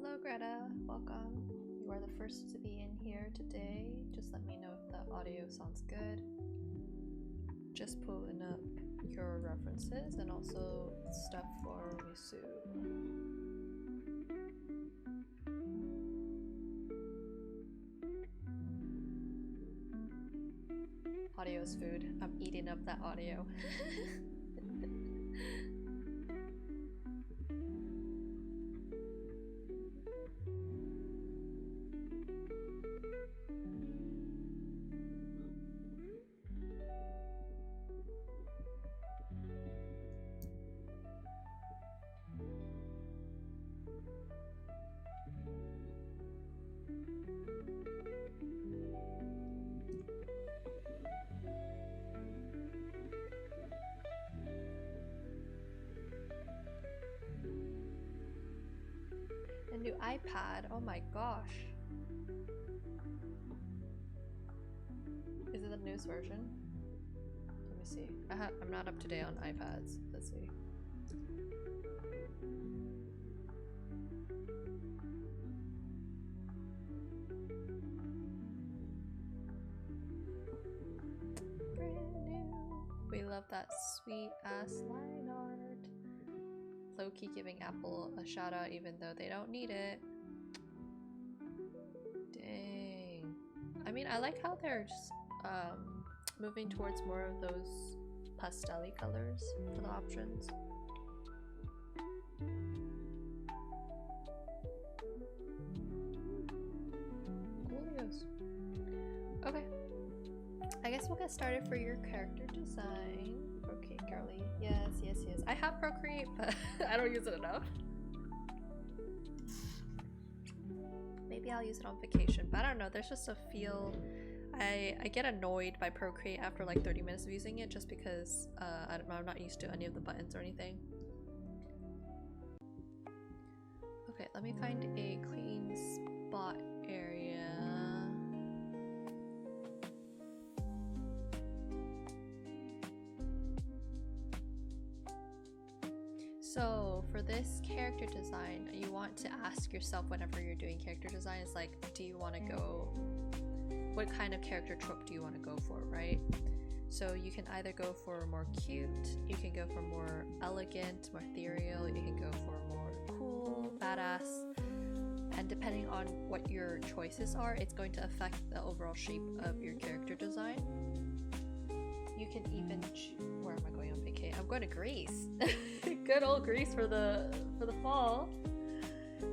Hello Greta, welcome. You are the first to be in here today. Just let me know if the audio sounds good. Just pulling up your references and also stuff for Misu. Audio is food. I'm eating up that audio. A new iPad, oh my gosh. Is it the newest version? Let me see. I'm not up to date on iPads. Let's see. Brand new. We love that sweet ass line art. Low-key giving Apple a shout out even though they don't need it. Dang. I mean, I like how they're just, moving towards more of those pastel-y colors for the options. Coolios. Okay. I guess we'll get started for your character design. Okay, girly. Yes. I have Procreate, but I don't use it enough. Maybe I'll use it on vacation, but I don't know. There's just a feel. I get annoyed by Procreate after like 30 minutes of using it just because I'm not used to any of the buttons or anything. Okay, let me find a clean spot area. So for this character design, you want to ask yourself whenever you're doing character design, it's like, do you want to go, what kind of character trope do you want to go for, right? So you can either go for more cute, you can go for more elegant, more ethereal, you can go for more cool, badass, and depending on what your choices are, it's going to affect the overall shape of your character design. You can even where am I going on vacation? I'm going to Greece. Good old Greece for the fall.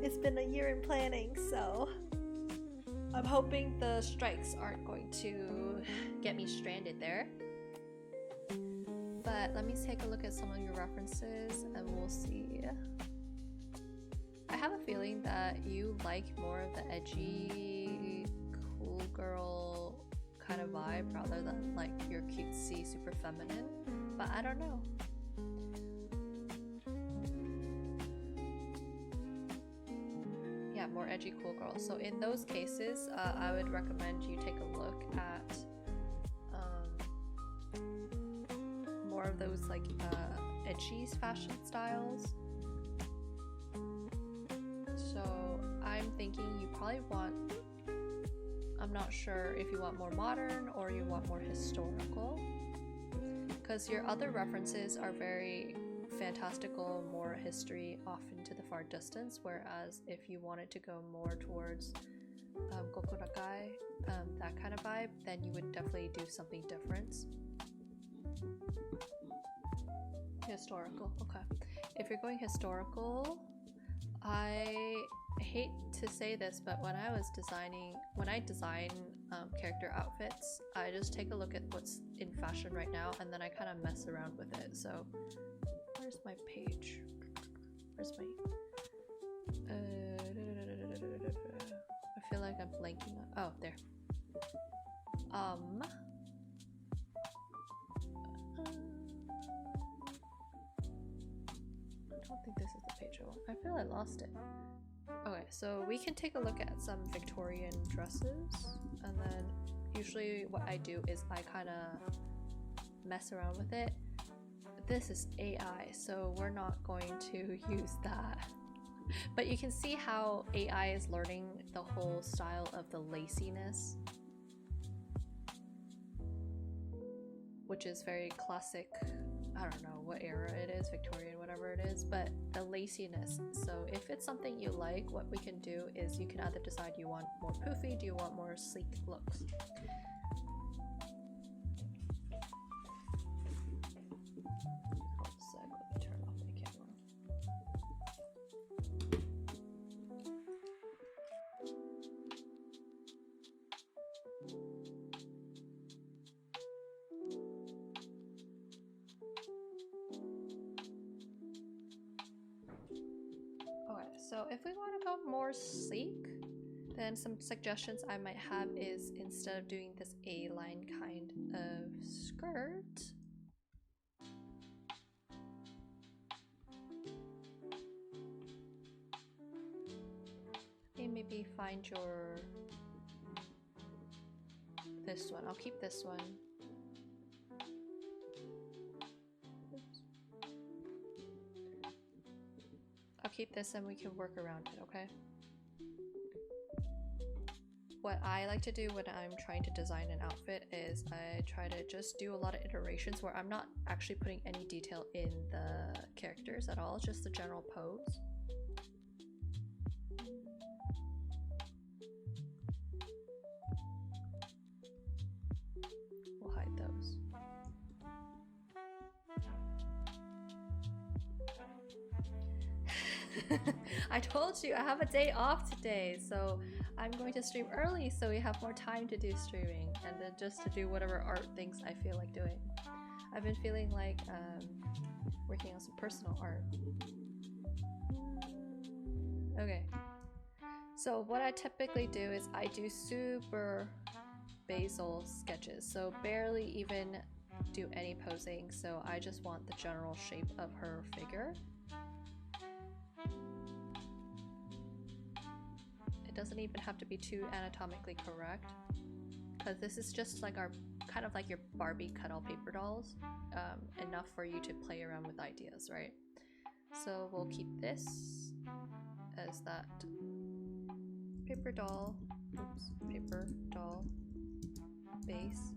It's been a year in planning, so I'm hoping the strikes aren't going to get me stranded there. But let me take a look at some of your references and we'll see. I have a feeling that you like more of the edgy, cool girl kind of vibe rather than like your cutesy, super feminine, but I don't know. Yeah, more edgy, cool girl. So in those cases, I would recommend you take a look at more of those like edgy fashion styles. So I'm thinking you probably want, I'm not sure if you want more modern or you want more historical, because your other references are very fantastical, more history off into the far distance, whereas if you wanted to go more towards Gokurakai, that kind of vibe, then you would definitely do something different. Historical, okay. If you're going historical, I hate to say this, but when I design character outfits, I just take a look at what's in fashion right now and then I kind of mess around with it. So where's my page? Where's my I feel like I'm blanking on, oh, there. I don't think this is the page I want. I feel I lost it. Okay, so we can take a look at some Victorian dresses, and then usually what I do is I kind of mess around with it. This is AI, so we're not going to use that. But you can see how AI is learning the whole style of the laciness, which is very classic. I don't know what era it is, Victorian, whatever it is, but the laciness. So if it's something you like, what we can do is you can either decide you want more poofy, do you want more sleek looks. Hold a sec, let me turn off my camera. So if we want to go more sleek, then some suggestions I might have is instead of doing this A-line kind of skirt, maybe find this one. I'll keep this one. I'll keep this and we can work around it, okay? What I like to do when I'm trying to design an outfit is I try to just do a lot of iterations where I'm not actually putting any detail in the characters at all, just the general pose. We'll hide those. I told you I have a day off today, so I'm going to stream early so we have more time to do streaming and then just to do whatever art things I feel like doing. I've been feeling like working on some personal art. Okay, so what I typically do is I do super basal sketches, so barely even do any posing, so I just want the general shape of her figure. Doesn't even have to be too anatomically correct, because this is just like our kind of like your Barbie cutout paper dolls, enough for you to play around with ideas, right? So we'll keep this as that paper doll, paper doll base,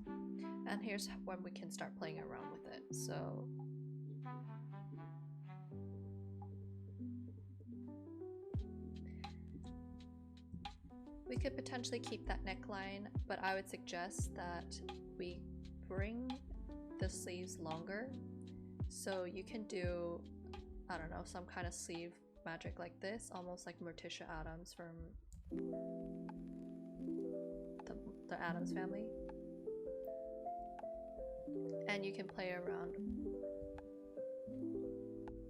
and here's when we can start playing around with it. So we could potentially keep that neckline, but I would suggest that we bring the sleeves longer. So you can do, I don't know, some kind of sleeve magic like this, almost like Morticia Addams from the Addams Family. And you can play around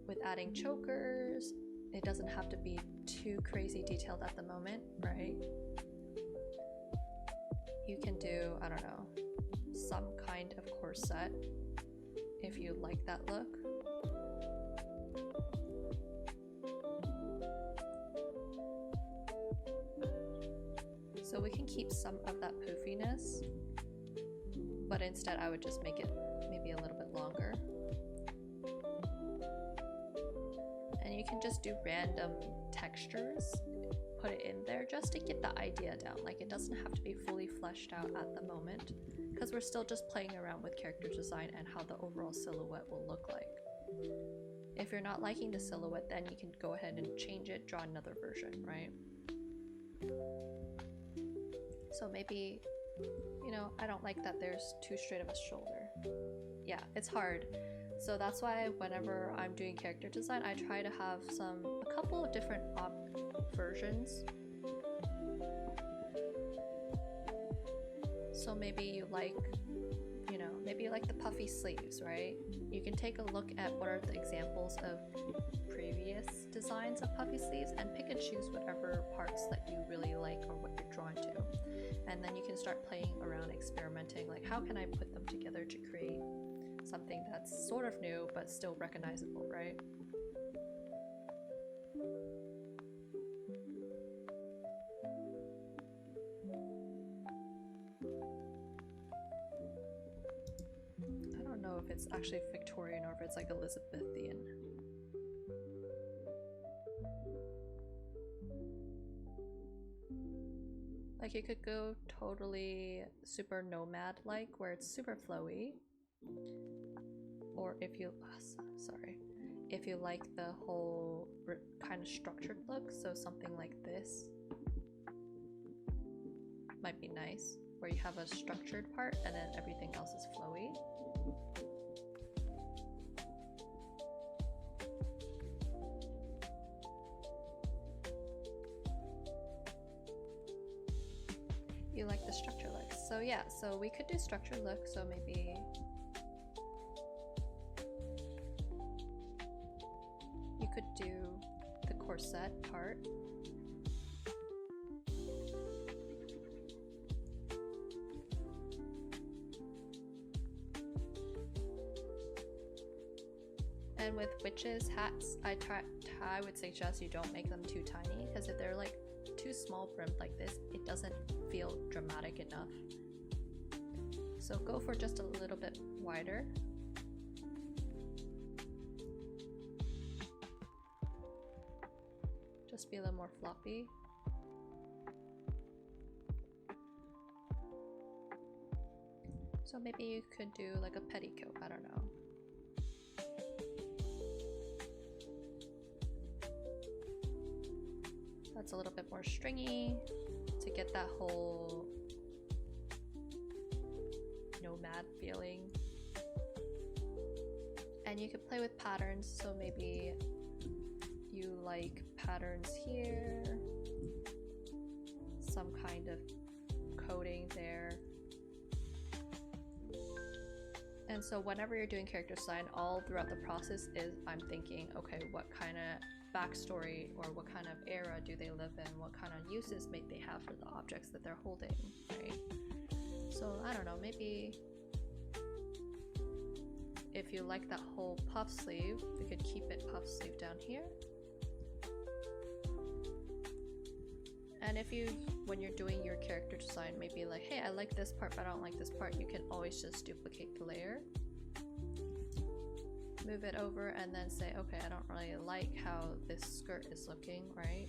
with adding chokers. It doesn't have to be too crazy detailed at the moment, right? You can do, I don't know, some kind of corset if you like that look. So we can keep some of that poofiness, but instead I would just make it maybe a little bit longer. And you can just do random textures, put it in there just to get the idea down. Like, it doesn't have to be fully fleshed out at the moment, because we're still just playing around with character design and how the overall silhouette will look like. If you're not liking the silhouette, then you can go ahead and change it, draw another version, right? So maybe, you know, I don't like that there's too straight of a shoulder. Yeah, it's hard. So that's why whenever I'm doing character design, I try to have a couple of different versions. So maybe you like, you know, maybe you like the puffy sleeves, right? You can take a look at what are the examples of previous designs of puffy sleeves and pick and choose whatever parts that you really like or what you're drawn to. And then you can start playing around, experimenting, like how can I put them together to create something that's sort of new but still recognizable, right? I don't know if it's actually Victorian or if it's like Elizabethan. Like you could go totally super nomad like where it's super flowy. Or if you, sorry, if you like the whole kind of structured look, so something like this might be nice, where you have a structured part and then everything else is flowy. You like the structure look. So yeah, so we could do structure look, so maybe you could do the corset part. And with witches' hats, I would suggest you don't make them too tiny, because if they're like too small brimmed like this, it doesn't feel dramatic enough. So go for just a little bit wider. Just be a little more floppy. So maybe you could do like a petticoat, I don't know. That's a little bit more stringy to get that whole nomad feeling. And you could play with patterns, so maybe you like patterns here, some kind of coding there. And so whenever you're doing character design, all throughout the process is I'm thinking, okay, what kind of backstory or what kind of era do they live in? What kind of uses may they have for the objects that they're holding, right? So I don't know, maybe if you like that whole puff sleeve, we could keep it puff sleeve down here. And if you, when you're doing your character design, maybe like, hey, I like this part, but I don't like this part, you can always just duplicate the layer. Move it over and then say, okay, I don't really like how this skirt is looking, right?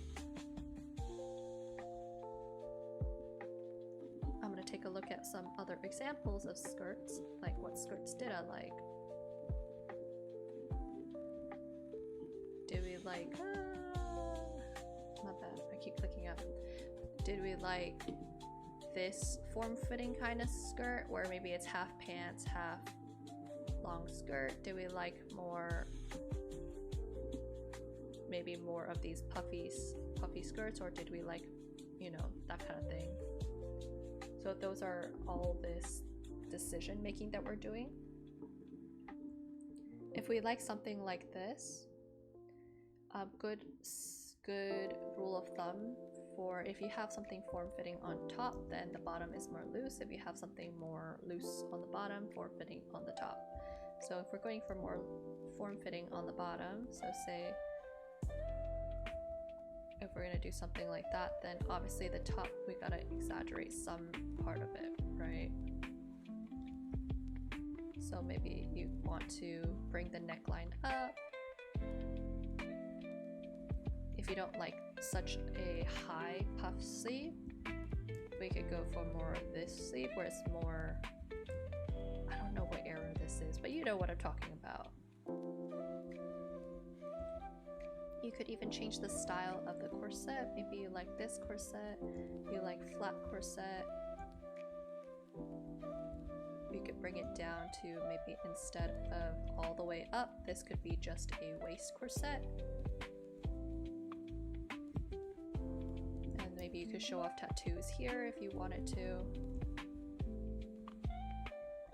I'm gonna take a look at some other examples of skirts, like what skirts did I like? Did we like, my bad, I keep clicking up. Did we like this form-fitting kind of skirt where maybe it's half pants, half long skirt? Do we like more, maybe more of these puffy skirts, or did we like, you know, that kind of thing? So those are all this decision making that we're doing. If we like something like this, a good rule of thumb for if you have something form-fitting on top, then the bottom is more loose. If you have something more loose on the bottom, form-fitting on the top. So if we're going for more form-fitting on the bottom, so say if we're gonna do something like that, then obviously the top, we gotta exaggerate some part of it, right? So maybe you want to bring the neckline up. If you don't like such a high puff sleeve, we could go for more of this sleeve where it's more, I don't know what era this is, but you know what I'm talking about. You could even change the style of the corset. Maybe you like this corset, you like flat corset. We could bring it down to maybe instead of all the way up, this could be just a waist corset. Maybe you could show off tattoos here if you wanted to.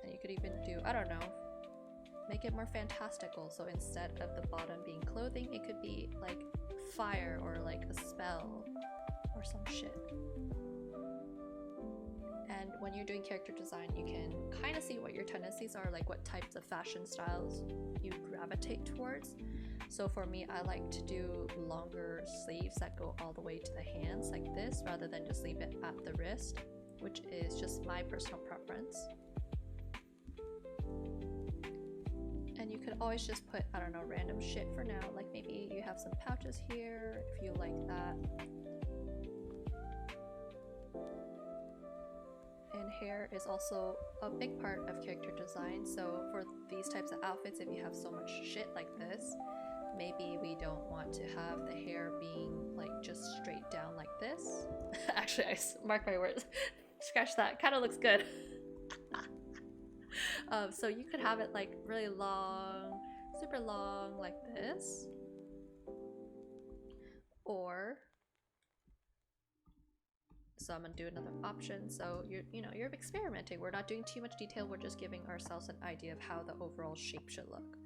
And you could even do, I don't know, make it more fantastical. So instead of the bottom being clothing, it could be like fire or like a spell or some shit. And when you're doing character design, you can kind of see what your tendencies are, like what types of fashion styles you gravitate towards. So for me, I like to do longer sleeves that go all the way to the hands like this, rather than just leave it at the wrist, which is just my personal preference. And you could always just put, I don't know, random shit for now, like maybe you have some pouches here if you like that. and hair is also a big part of character design. So for these types of outfits, if you have so much shit like this, maybe we don't want to have the hair being like just straight down like this. Actually, I mark my words. Scratch that. Kind of looks good. So you could have it like really long, super long like this. Or, so I'm gonna do another option. So you're experimenting. We're not doing too much detail. We're just giving ourselves an idea of how the overall shape should look.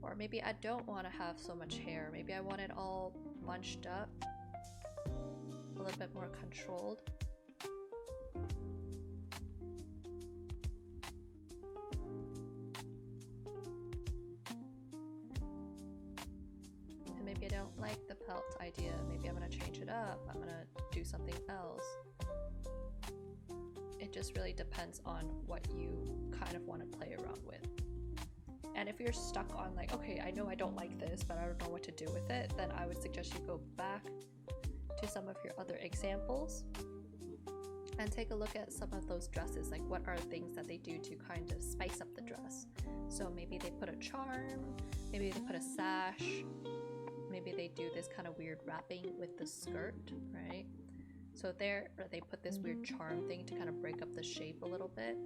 Or maybe I don't want to have so much hair. Maybe I want it all bunched up, a little bit more controlled. And maybe I don't like the pelt idea. Maybe I'm gonna change it up. I'm gonna do something else. It just really depends on what you kind of want to play around with. And if you're stuck on like, okay, I know I don't like this, but I don't know what to do with it, then I would suggest you go back to some of your other examples and take a look at some of those dresses. Like, what are things that they do to kind of spice up the dress? So maybe they put a charm, maybe they put a sash, maybe they do this kind of weird wrapping with the skirt, right? So there, they put this weird charm thing to kind of break up the shape a little bit.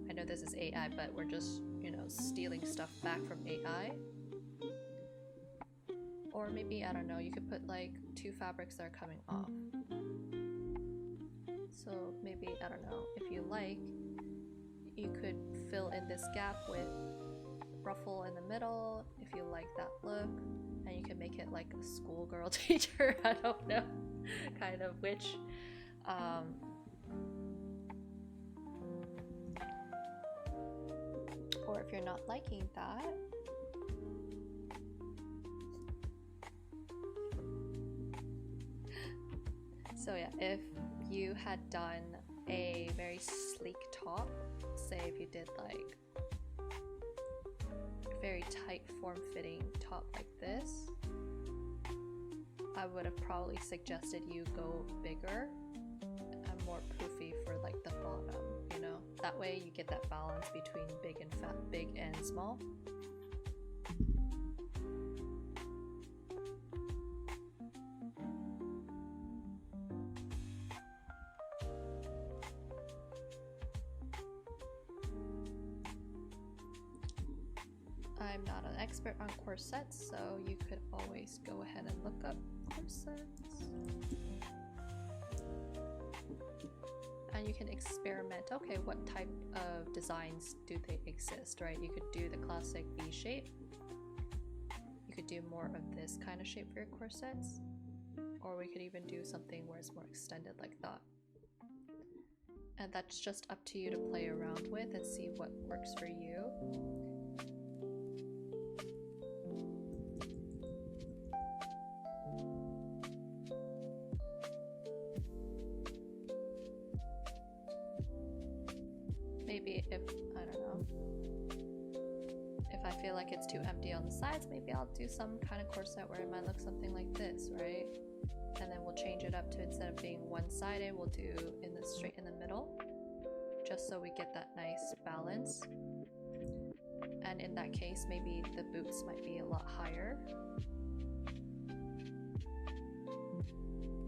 I know this is AI, but we're just, stealing stuff back from AI. Or maybe, I don't know, you could put like 2 fabrics that are coming off. So maybe, I don't know, if you like, you could fill in this gap with ruffle in the middle, if you like that look, and you can make it like a schoolgirl teacher, I don't know, kind of witch. Or if you're not liking that, so yeah, if you had done a very sleek top, say if you did like very tight form-fitting top like this, I would have probably suggested you go bigger and more poofy for like the bottom, that way you get that balance between big and fat, big and small. I'm not an expert on corsets, so you could always go ahead and look up corsets. And you can experiment, okay, what type of designs do they exist, right? You could do the classic V shape. You could do more of this kind of shape for your corsets. Or we could even do something where it's more extended like that. And that's just up to you to play around with and see what works for you. Maybe if, I don't know, if I feel like it's too empty on the sides, maybe I'll do some kind of corset where it might look something like this, right? And then we'll change it up to, instead of being one-sided, we'll do straight in the middle, just so we get that nice balance. And in that case, maybe the boots might be a lot higher.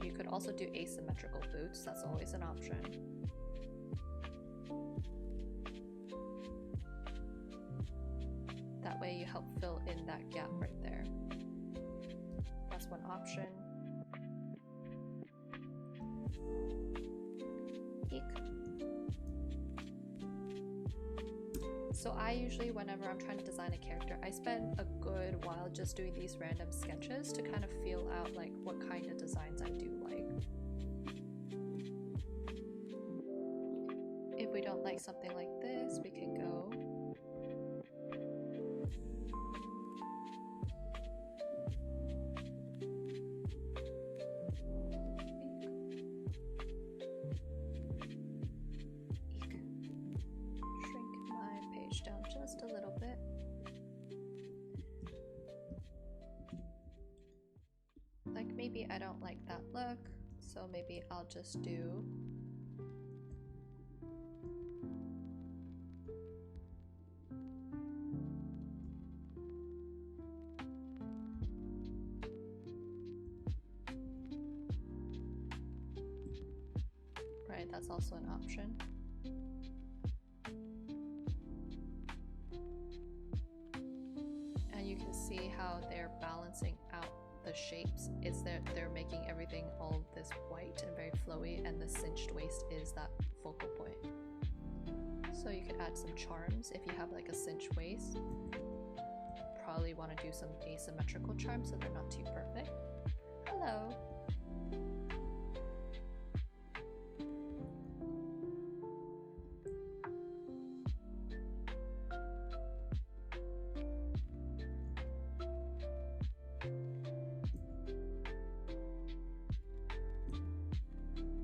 You could also do asymmetrical boots, that's always an option. That way you help fill in that gap right there. That's one option. Eek. So I usually, whenever I'm trying to design a character, I spend a good while just doing these random sketches to kind of feel out like what kind of designs I do like. If we don't like something like this, we can go down just a little bit. Like maybe I don't like that look, So maybe I'll just do right, that's also an option. And you can see how they're balancing out the shapes. Is they're making everything all this white and very flowy, and the cinched waist is that focal point. So you could add some charms if you have like a cinched waist. Probably want to do some asymmetrical charms so they're not too perfect. Hello.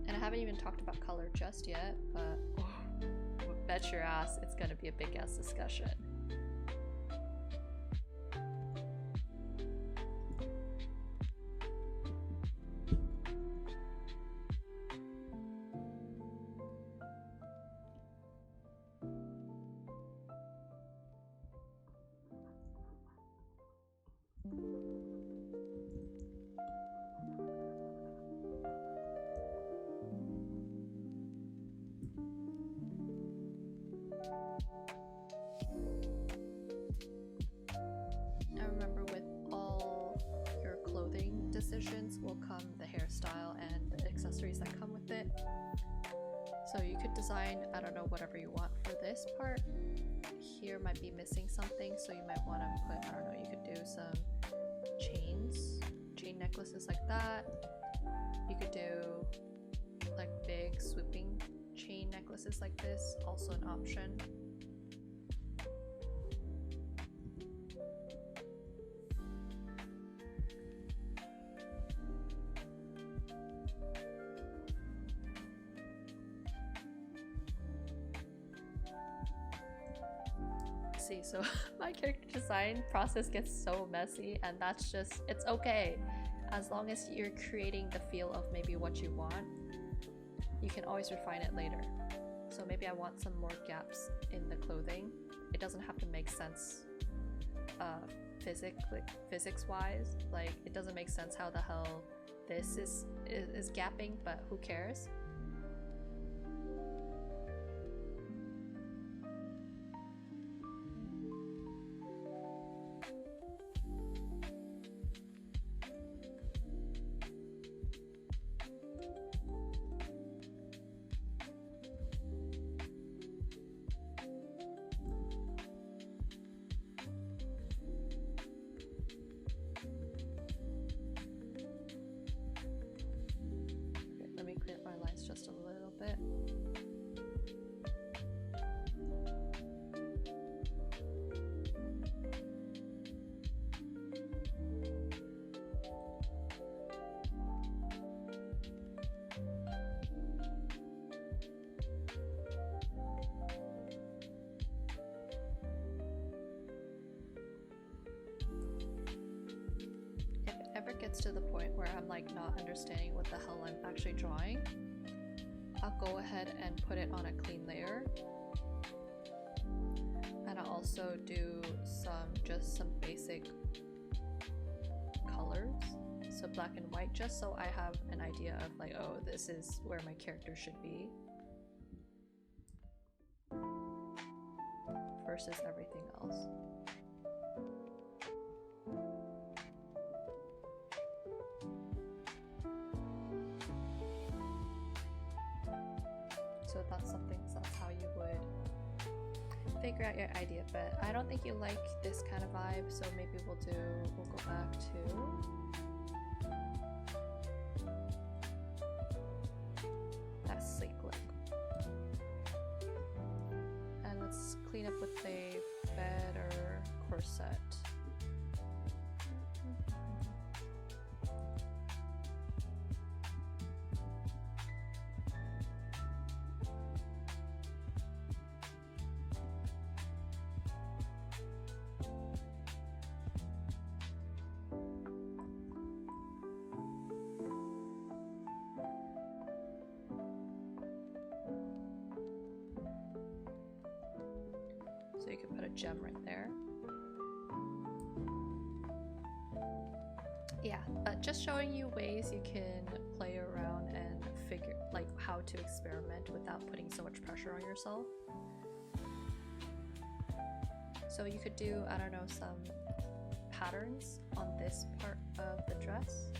And I haven't even talked about color just yet, but bet your ass it's gonna be a big ass discussion. Decisions will come the hairstyle and the accessories that come with it. So you could design, I don't know, whatever you want for this part. Here might be missing something, so you might want to put, I don't know, you could do some chain necklaces like that. You could do like big swooping chain necklaces like this, also an option. See, so my character design process gets so messy, and that's just, it's okay. As long as you're creating the feel of maybe what you want, you can always refine it later. So maybe I want some more gaps in the clothing. It doesn't have to make sense physics-wise. Like, it doesn't make sense how the hell this is gapping, but who cares? Just a little bit. If it ever gets to the point where I'm like not understanding what the hell I'm actually drawing, I'll go ahead and put it on a clean layer, and I'll also do just some basic colors, so black and white, just so I have an idea of like, oh, this is where my character should be versus everything else. So that's how you would figure out your idea. But I don't think you like this kind of vibe, so maybe we'll go back to that sleek look. And let's clean up with a better corset. So you can put a gem right there. Yeah, just showing you ways you can play around and figure like how to experiment without putting so much pressure on yourself. So you could do, I don't know, some patterns on this part of the dress.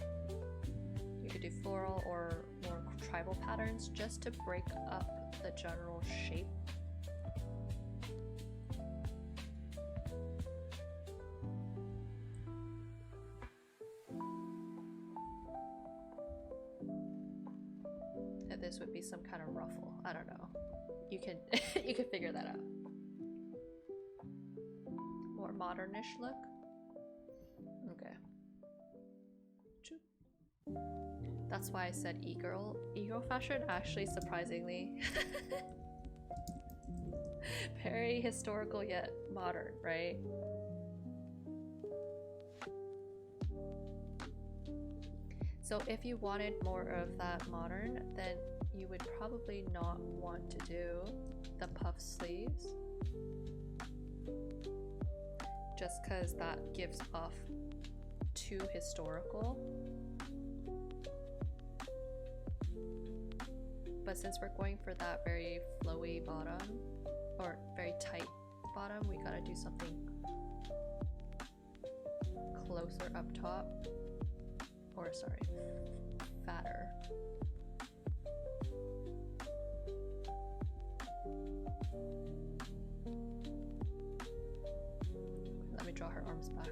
You could do floral or more tribal patterns just to break up the general shape. And this would be some kind of ruffle. I don't know. You can you can figure that out. More modernish look. Okay. That's why I said e-girl. E-girl fashion, actually, surprisingly. Very historical yet modern, right? So if you wanted more of that modern, then you would probably not want to do the puff sleeves. Just because that gives off too historical. But since we're going for that very flowy bottom, or very tight bottom, we gotta do something closer up top. Or sorry, fatter. Let me draw her arms back.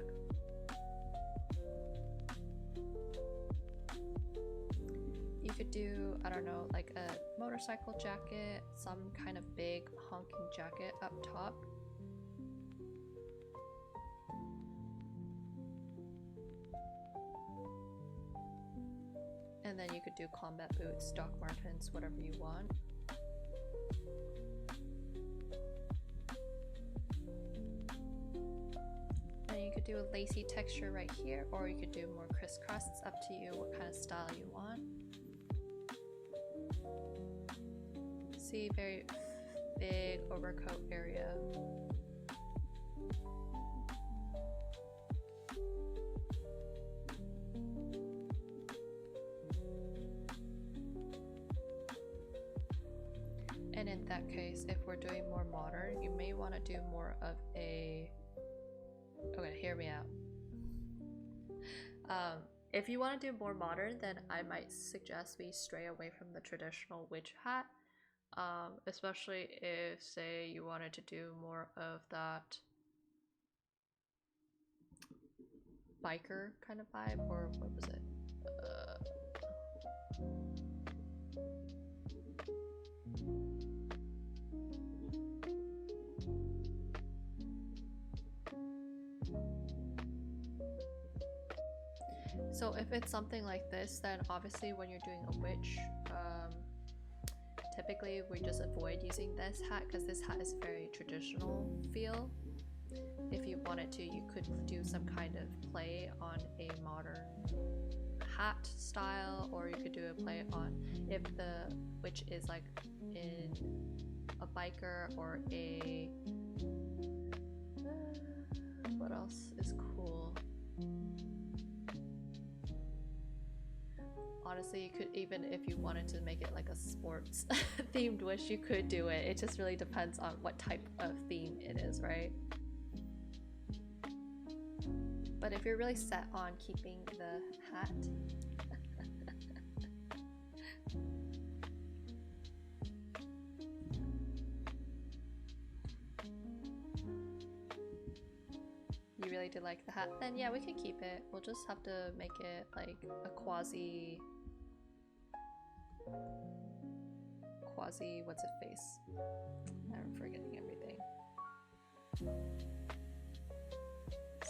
You could do, I don't know, like a motorcycle jacket, some kind of big honking jacket up top. And then you could do combat boots, Doc Martens, whatever you want. And you could do a lacy texture right here, or you could do more crisscross. It's up to you what kind of style you want. See, very big overcoat area. And in that case, if we're doing more modern, you may want to do more of a... Okay, hear me out. If you want to do more modern, then I might suggest we stray away from the traditional witch hat. Especially if, say, you wanted to do more of that biker kind of vibe, or what was it? So if it's something like this, then obviously when you're doing a witch, typically we just avoid using this hat because this hat is very traditional feel. If you wanted to, you could do some kind of play on a modern hat style, or you could do a play on if the witch is like in a biker or a what else is cool. Honestly, you could, even if you wanted to make it like a sports themed wish, you could do it. It just really depends on what type of theme it is, right? But if you're really set on keeping the hat, you really do like the hat, then yeah, we can keep it. We'll just have to make it like a quasi what's it face? I'm forgetting everything.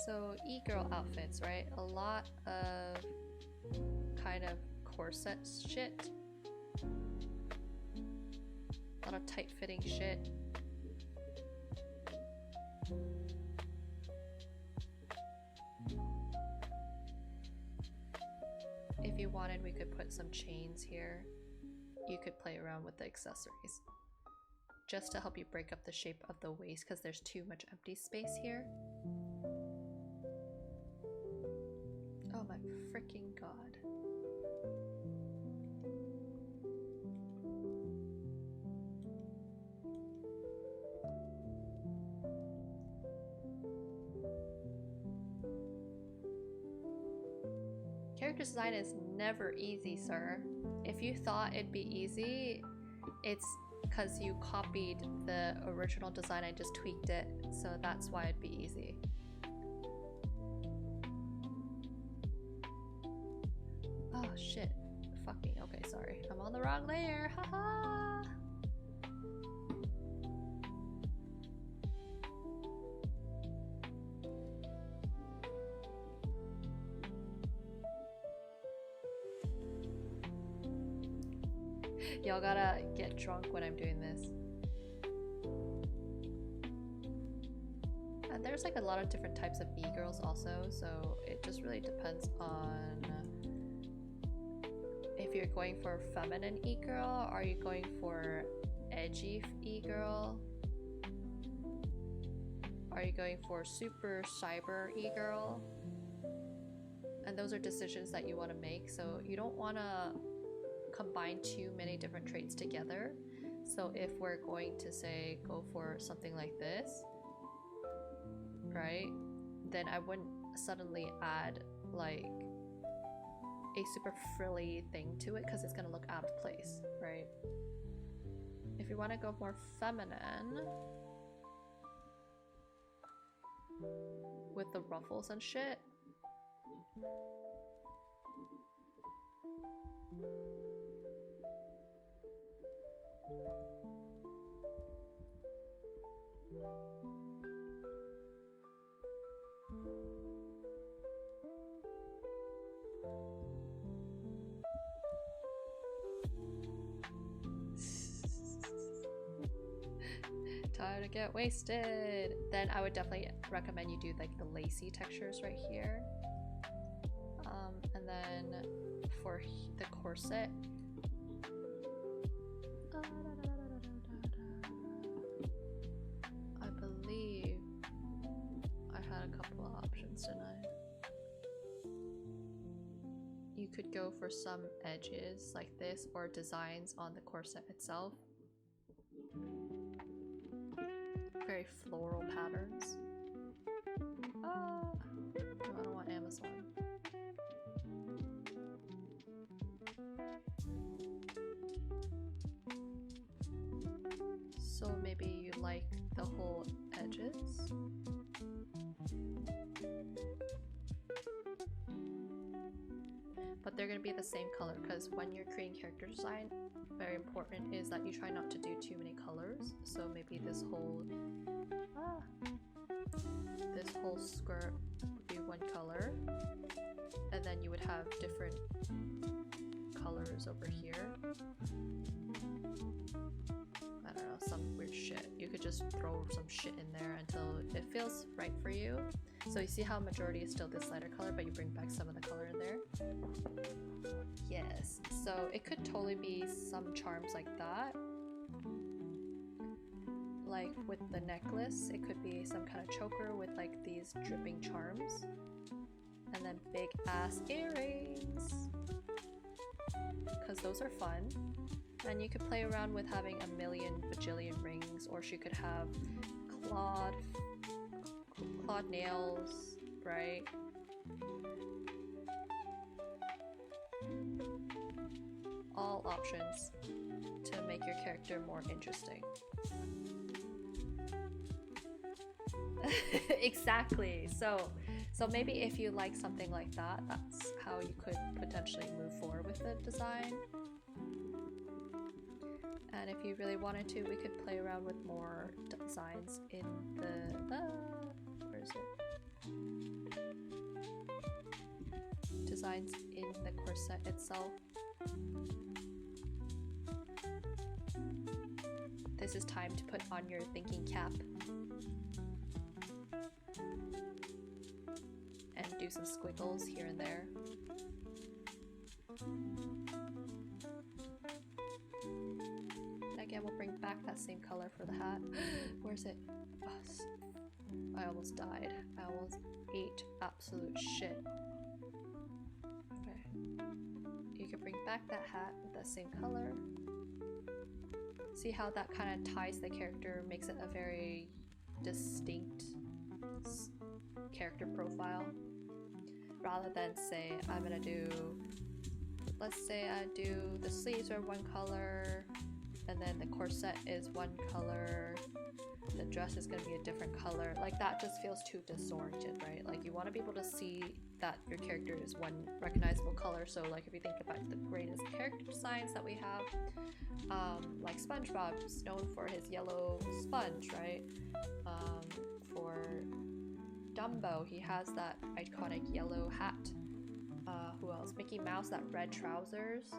So e-girl outfits, right? A lot of kind of corset shit. A lot of tight-fitting shit. If you wanted, we could put some chains here. You could play around with the accessories. just to help you break up the shape of the waist because there's too much empty space here. Oh my freaking god. Character design is never easy, sir. If you thought it'd be easy, it's because you copied the original design and just tweaked it, so that's why it'd be easy. Oh shit. Fuck me. Okay, sorry. I'm on the wrong layer. Haha. Y'all gotta get drunk when I'm doing this. And there's like a lot of different types of e-girls also, so it just really depends on if you're going for feminine e-girl, are you going for edgy e-girl? Are you going for super cyber e-girl? And those are decisions that you want to make, so you don't want to combine too many different traits together. So if we're going to say go for something like this, right, then I wouldn't suddenly add like a super frilly thing to it because it's gonna look out of place, right? If you want to go more feminine with the ruffles and shit, time to get wasted, then I would definitely recommend you do like the lacy textures right here. And then for the corset, I believe I had a couple of options tonight. You could go for some edges like this or designs on the corset itself. Very floral patterns. No, I don't want Amazon. So maybe you like the whole edges. But they're going to be the same color because when you're creating character design, very important is that you try not to do too many colors. So maybe this whole skirt would be one color, and then you would have different colors over here. I don't know, some weird shit. You could just throw some shit in there until it feels right for you. So you see how majority is still this lighter color, but you bring back some of the color in there. Yes, so it could totally be some charms like that. Like with the necklace, it could be some kind of choker with like these dripping charms. And then big ass earrings, because those are fun. And you could play around with having a million bajillion rings, or she could have clawed nails, right? All options to make your character more interesting. Exactly. So maybe if you like something like that, that's how you could potentially move forward with the design. And if you really wanted to, we could play around with more designs in the where is it? Designs in the corset itself. This is time to put on your thinking cap and do some squiggles here and there. And again, we'll bring back that same color for the hat. Where's it? Oh, I almost died. I almost ate absolute shit. Okay. You can bring back that hat with that same color. See how that kind of ties the character, makes it a very distinct character profile. Rather than say, I'm gonna do, let's say I do the sleeves are one color, and then the corset is one color, the dress is gonna be a different color. Like that just feels too disoriented, right? Like you want to be able to see that your character is one recognizable color. So like if you think about the greatest character designs that we have, like SpongeBob's known for his yellow sponge, right? For Dumbo, he has that iconic yellow hat. Who else? Mickey Mouse, that red trousers.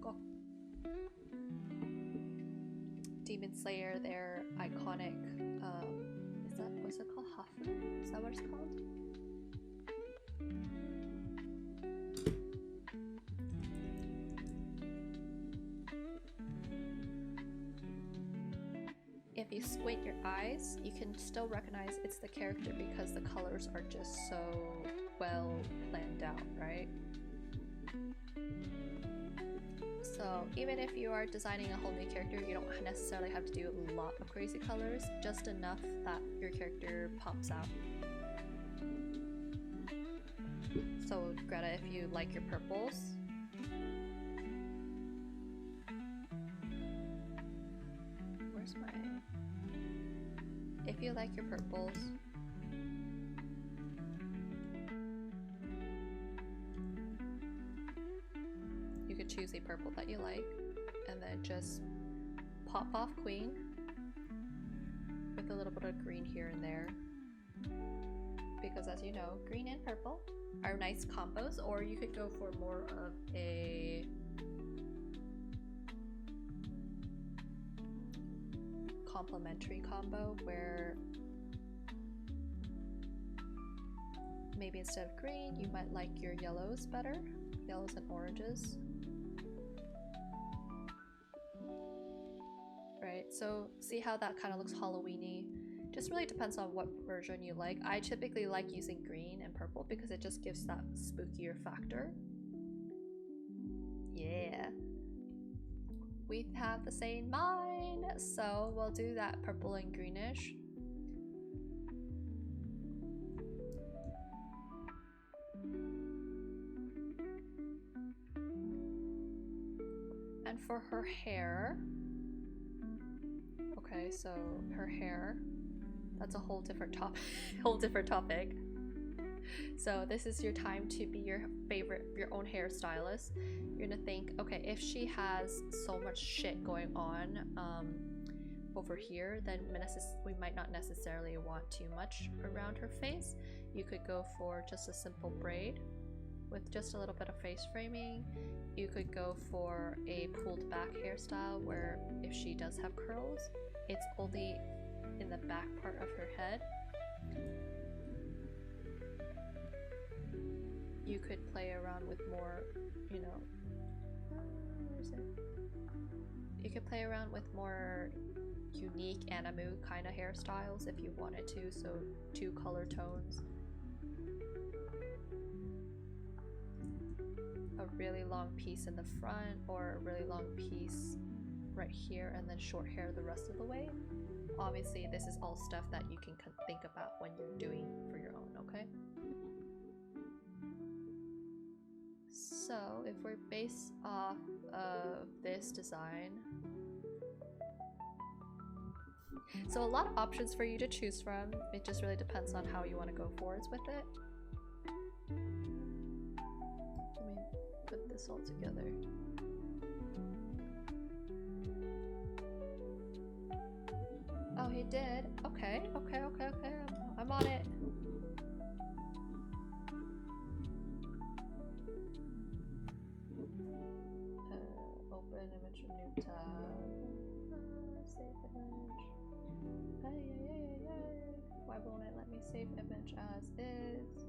Go. Demon Slayer, their iconic, what's it called? Hoffer? Is that what it's called? If you squint your eyes, you can still recognize it's the character because the colors are just so well planned out, right? So even if you are designing a whole new character, you don't necessarily have to do a lot of crazy colors, just enough that your character pops out. So Greta, if you like your purples, where's my... If you like your purples, you could choose a purple that you like and then just pop off Queen with a little bit of green here and there, because as you know, green and purple are nice combos. Or you could go for more of a complementary combo where maybe instead of green you might like your yellows better, yellows and oranges, right? So see how that kind of looks Halloween-y. Just really depends on what version you like. I typically like using green and purple because it just gives that spookier factor. Yeah, we have the same mind, so we'll do that purple and greenish. And for her hair, okay, so her hair, that's a whole different topic. Whole different topic. So this is your time to be your own hairstylist. You're gonna think, okay, if she has so much shit going on over here, then we might not necessarily want too much around her face. You could go for just a simple braid with just a little bit of face framing. You could go for a pulled back hairstyle where if she does have curls, it's only in the back part of her head. You could play around with more, you know, where is it? You could play around with more unique anime kind of hairstyles if you wanted to, so 2 color tones. A really long piece in the front or a really long piece right here and then short hair the rest of the way. Obviously this is all stuff that you can think about when you're doing for your own, okay? So if we're based off of this design, so a lot of options for you to choose from. It just really depends on how you want to go forwards with it. Let me put this all together. Oh, he did? Okay. I'm on it. Open image, new tab. Save image. Why won't it let me save image as is?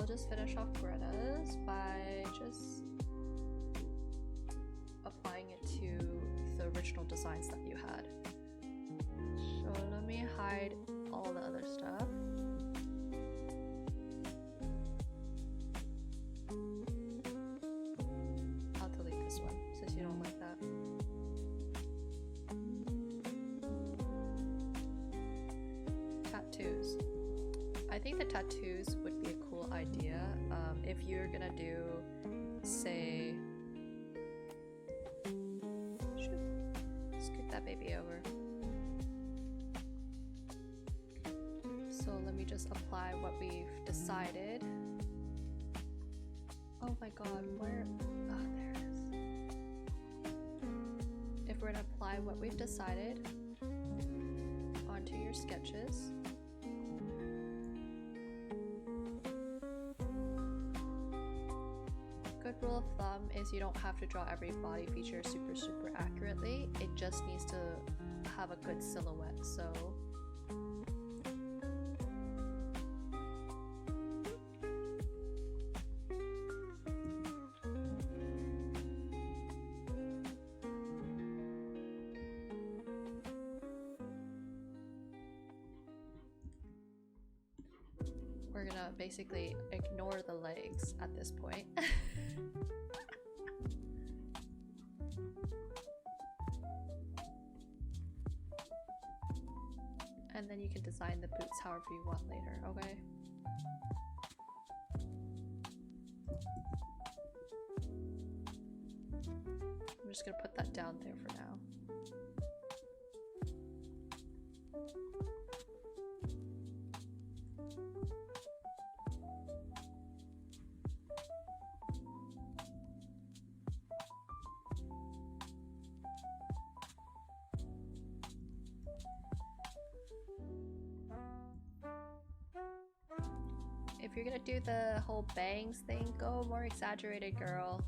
just finish off Greta's by just applying it to the original designs that you had. So let me hide all the other stuff. I'll delete this one since you don't like that. Tattoos. I think the tattoos would be a cool idea if you're gonna do, say, scoot that baby over. So let me just apply what we've decided. Oh my god, where? Oh, there it is. If we're gonna apply what we've decided onto your sketches. Good rule of thumb is you don't have to draw every body feature super accurately. It just needs to have a good silhouette. So we're gonna basically ignore the legs at this point. And then you can design the boots however you want later, okay? I'm just gonna put that down there for now. If you're gonna do the whole bangs thing, go more exaggerated, girl.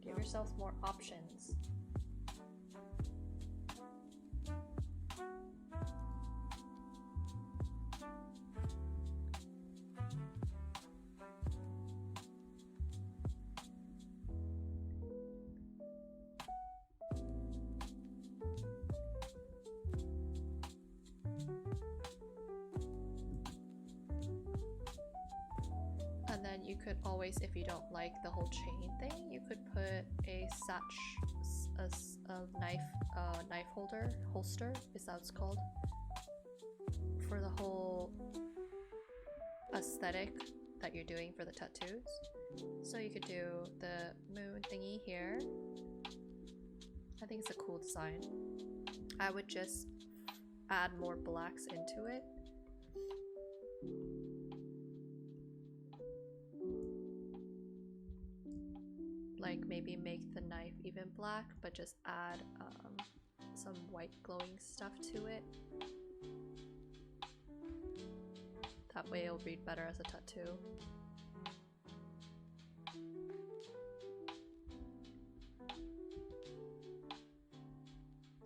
Give yourself more options. And then you could always, if you don't like the whole chain thing, you could put a knife holster, is that what it's called? For the whole aesthetic that you're doing for the tattoos. So you could do the moon thingy here. I think it's a cool design. I would just add more blacks into it. Like maybe make the knife even black, but just add some white glowing stuff to it. That way it'll read better as a tattoo.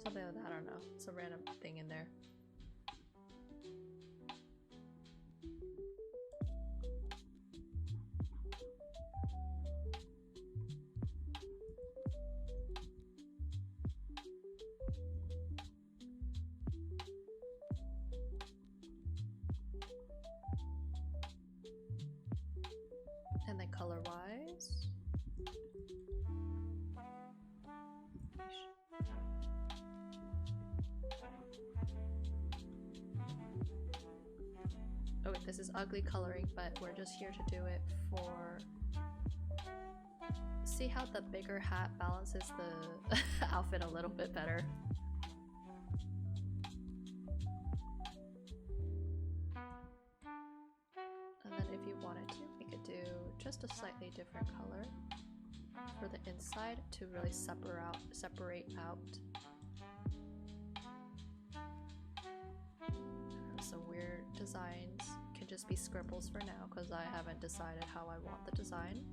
Something like that, I don't know. It's a random thing in there. And then color-wise, oh, this is ugly coloring, but we're just here to do it for... See how the bigger hat balances the outfit a little bit better. And then if you wanted to, we could do just a slightly different color for the inside to really separate out some weird designs. Can just be scribbles for now because I haven't decided how I want the design.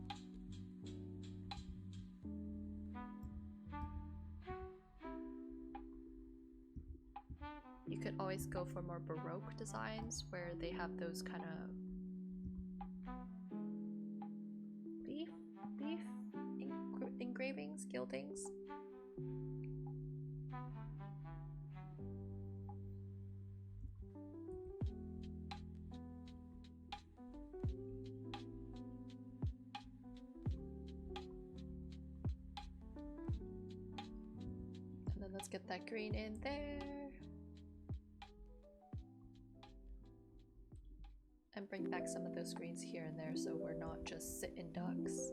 You could always go for more Baroque designs where they have those kind of gildings? Gildings? And then let's get that green in there. And bring back some of those greens here and there so we're not just sitting ducks.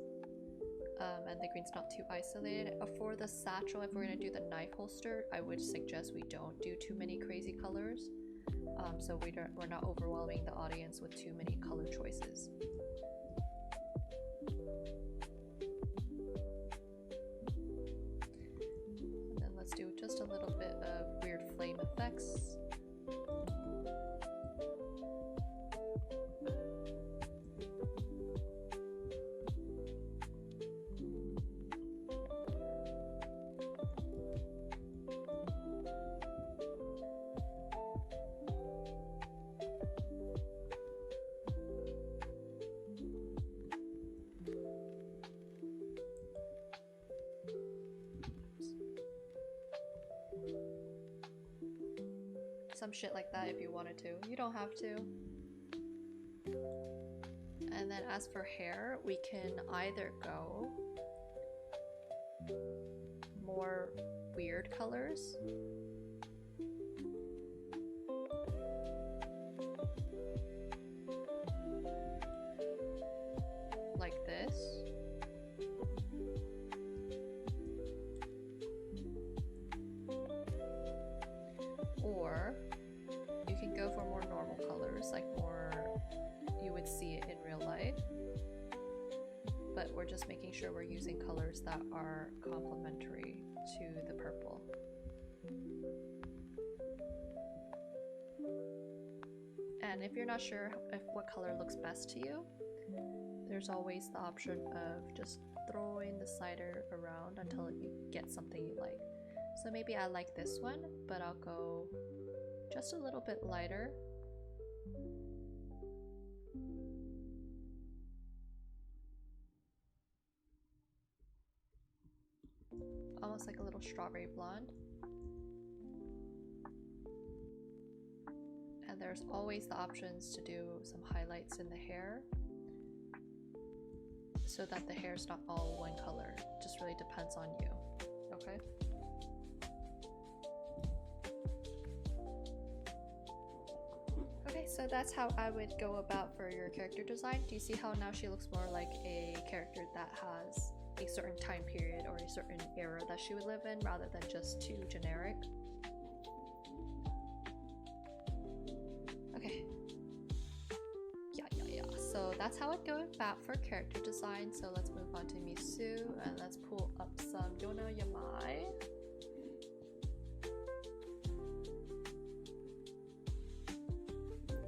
And the green's not too isolated. For the satchel, if we're going to do the knife holster, I would suggest we don't do too many crazy colors. So we're not overwhelming the audience with too many color choices. And then let's do just a little bit of weird flame effects. Some shit like that if you wanted to. You don't have to. And then as for hair, we can either go more weird colors. Like this. Or you can go for more normal colors, like more you would see it in real life. But we're just making sure we're using colors that are complementary to the purple. And if you're not sure what color looks best to you, there's always the option of just throwing the slider around until you get something you like. So maybe I like this one, but I'll go just a little bit lighter. Almost like a little strawberry blonde. And there's always the options to do some highlights in the hair so that the hair's not all one color. It just really depends on you. Okay? Okay, so that's how I would go about for your character design. Do you see how now she looks more like a character that has a certain time period or a certain era that she would live in rather than just too generic? Okay. Yeah. So that's how I'd go about for character design. So let's move on to Misu and let's pull up some Yona Yamai.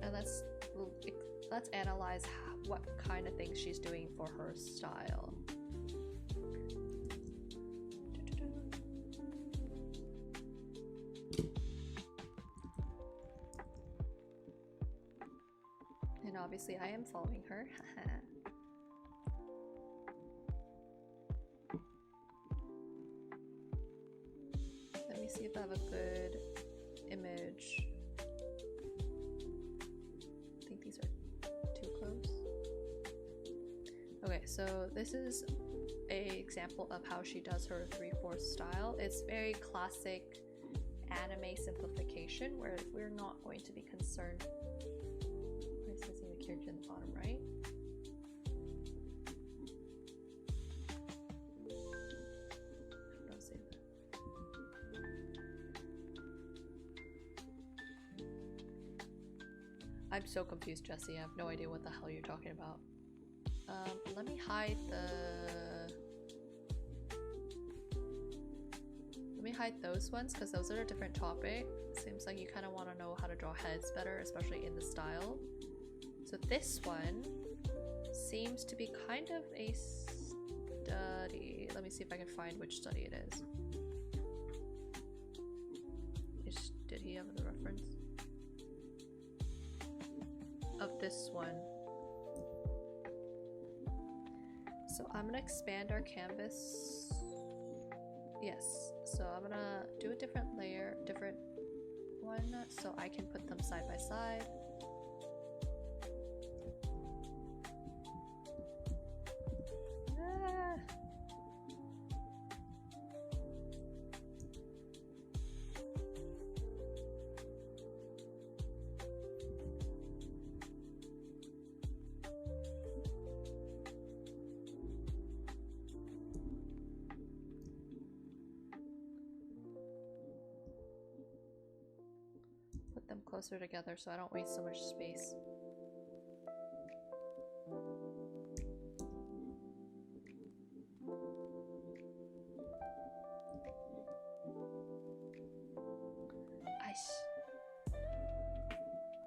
And let's analyze what kind of things she's doing for her style. And obviously I am following her. Let me see if I have a good image. I think these are too close. Okay, so this is an example of how she does her 3/4 style. It's very classic anime simplification where we're not going to be concerned. I'm seeing the character in the bottom right. Don't say that. I'm so confused, Jesse. I have no idea what the hell you're talking about. Let me hide those ones because those are a different topic. Seems like you kind of want to know how to draw heads better, especially in the style. So this one seems to be kind of a study. Let me see if I can find which study it is. Did he have the reference? Of this one. So I'm gonna expand our canvas Yes, so I'm gonna do a different layer, different one, so I can put them side by side. Ah. Put them closer together so I don't waste so much space.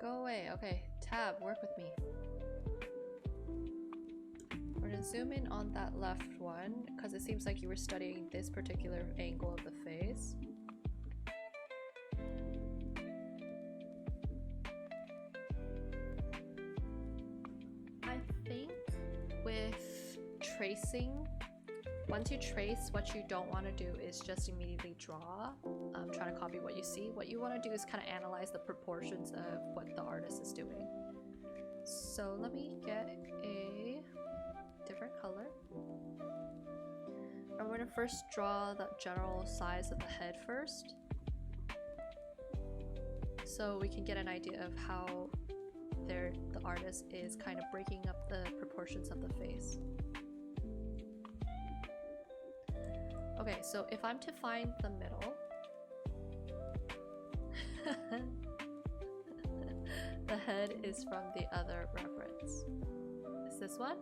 Go away. Okay, tab, work with me. We're gonna zoom in on that left one because it seems like you were studying this particular angle of the face. I think with tracing, once you trace, what you don't want to do is just immediately draw, trying to copy what you see. What you want to do is kind of analyze the proportions of what the artist is doing. So let me get a different color. I'm going to first draw the general size of the head first, so we can get an idea of how the artist is kind of breaking up the proportions of the face. Okay, so if I'm to find the middle, the head is from the other reference. Is this one?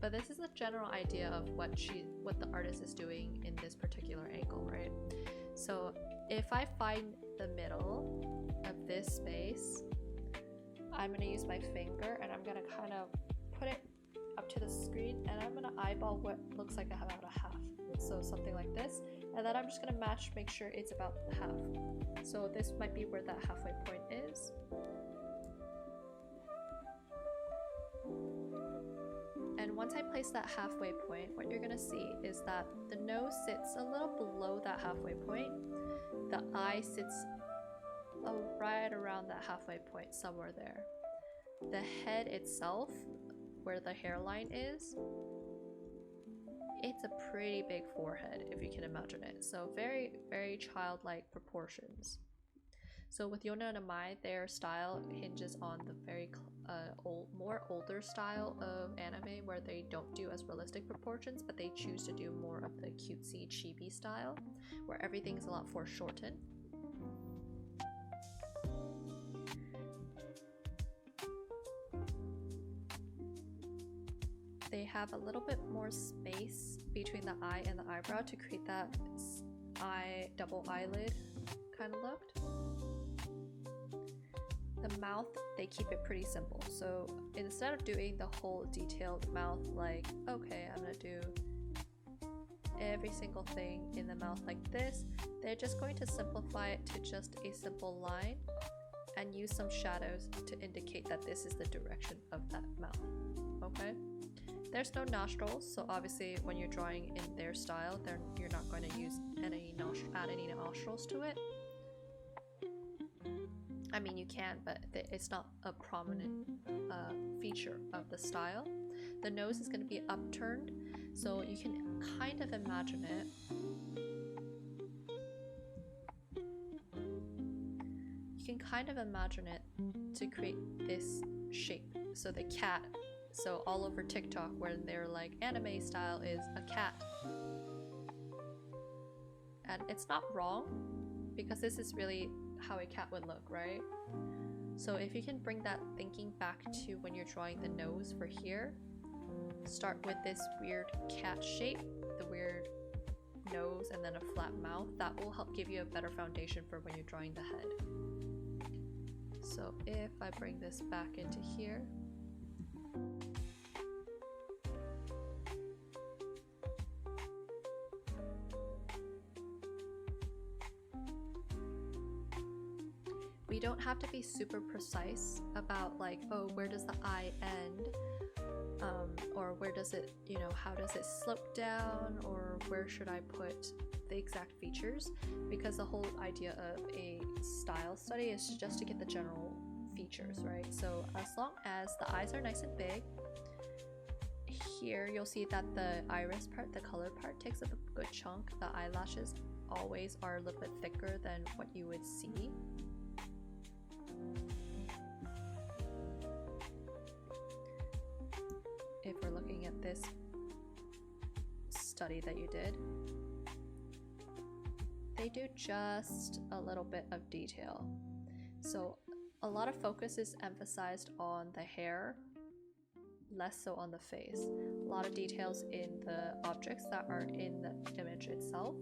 But this is the general idea of what the artist is doing in this particular angle, right? So if I find the middle of this space, I'm gonna use my finger and I'm gonna kind of put it up to the screen and I'm gonna eyeball what looks like about a half. So something like this. And then I'm just gonna match, make sure it's about half. So this might be where that halfway point is. And once I place that halfway point, what you're gonna see is that the nose sits a little below that halfway point. The eye sits right around that halfway point, somewhere there. The head itself, where the hairline is, it's a pretty big forehead, if you can imagine it. So very, very childlike proportions. So with Yona and Amai, their style hinges on the very more older style of anime where they don't do as realistic proportions, but they choose to do more of the cutesy chibi style, where everything's a lot foreshortened. They have a little bit more space between the eye and the eyebrow to create that double eyelid kind of look. The mouth, they keep it pretty simple. So instead of doing the whole detailed mouth, like, okay, I'm gonna do every single thing in the mouth like this, they're just going to simplify it to just a simple line and use some shadows to indicate that this is the direction of that mouth. Okay? There's no nostrils, so obviously when you're drawing in their style, you're not going to use add any nostrils to it. I mean, you can, but it's not a prominent feature of the style. The nose is going to be upturned, so you can kind of imagine it. You can kind of imagine it to create this shape. So the cat, so all over TikTok where they're like, anime style is a cat. And it's not wrong, because this is really how a cat would look, right? So if you can bring that thinking back to when you're drawing the nose for here, start with this weird cat shape, the weird nose and then a flat mouth. That will help give you a better foundation for when you're drawing the head. So if I bring this back into here, we don't have to be super precise about like, oh, where does the eye end, or or where does it, how does it slope down, or where should I put the exact features, because the whole idea of a style study is just to get the general features, right? So as long as the eyes are nice and big, here you'll see that the iris part, the color part, takes up a good chunk. The eyelashes always are a little bit thicker than what you would see. If we're looking at this study that you did, they do just a little bit of detail. So a lot of focus is emphasized on the hair, less so on the face. A lot of details in the objects that are in the image itself.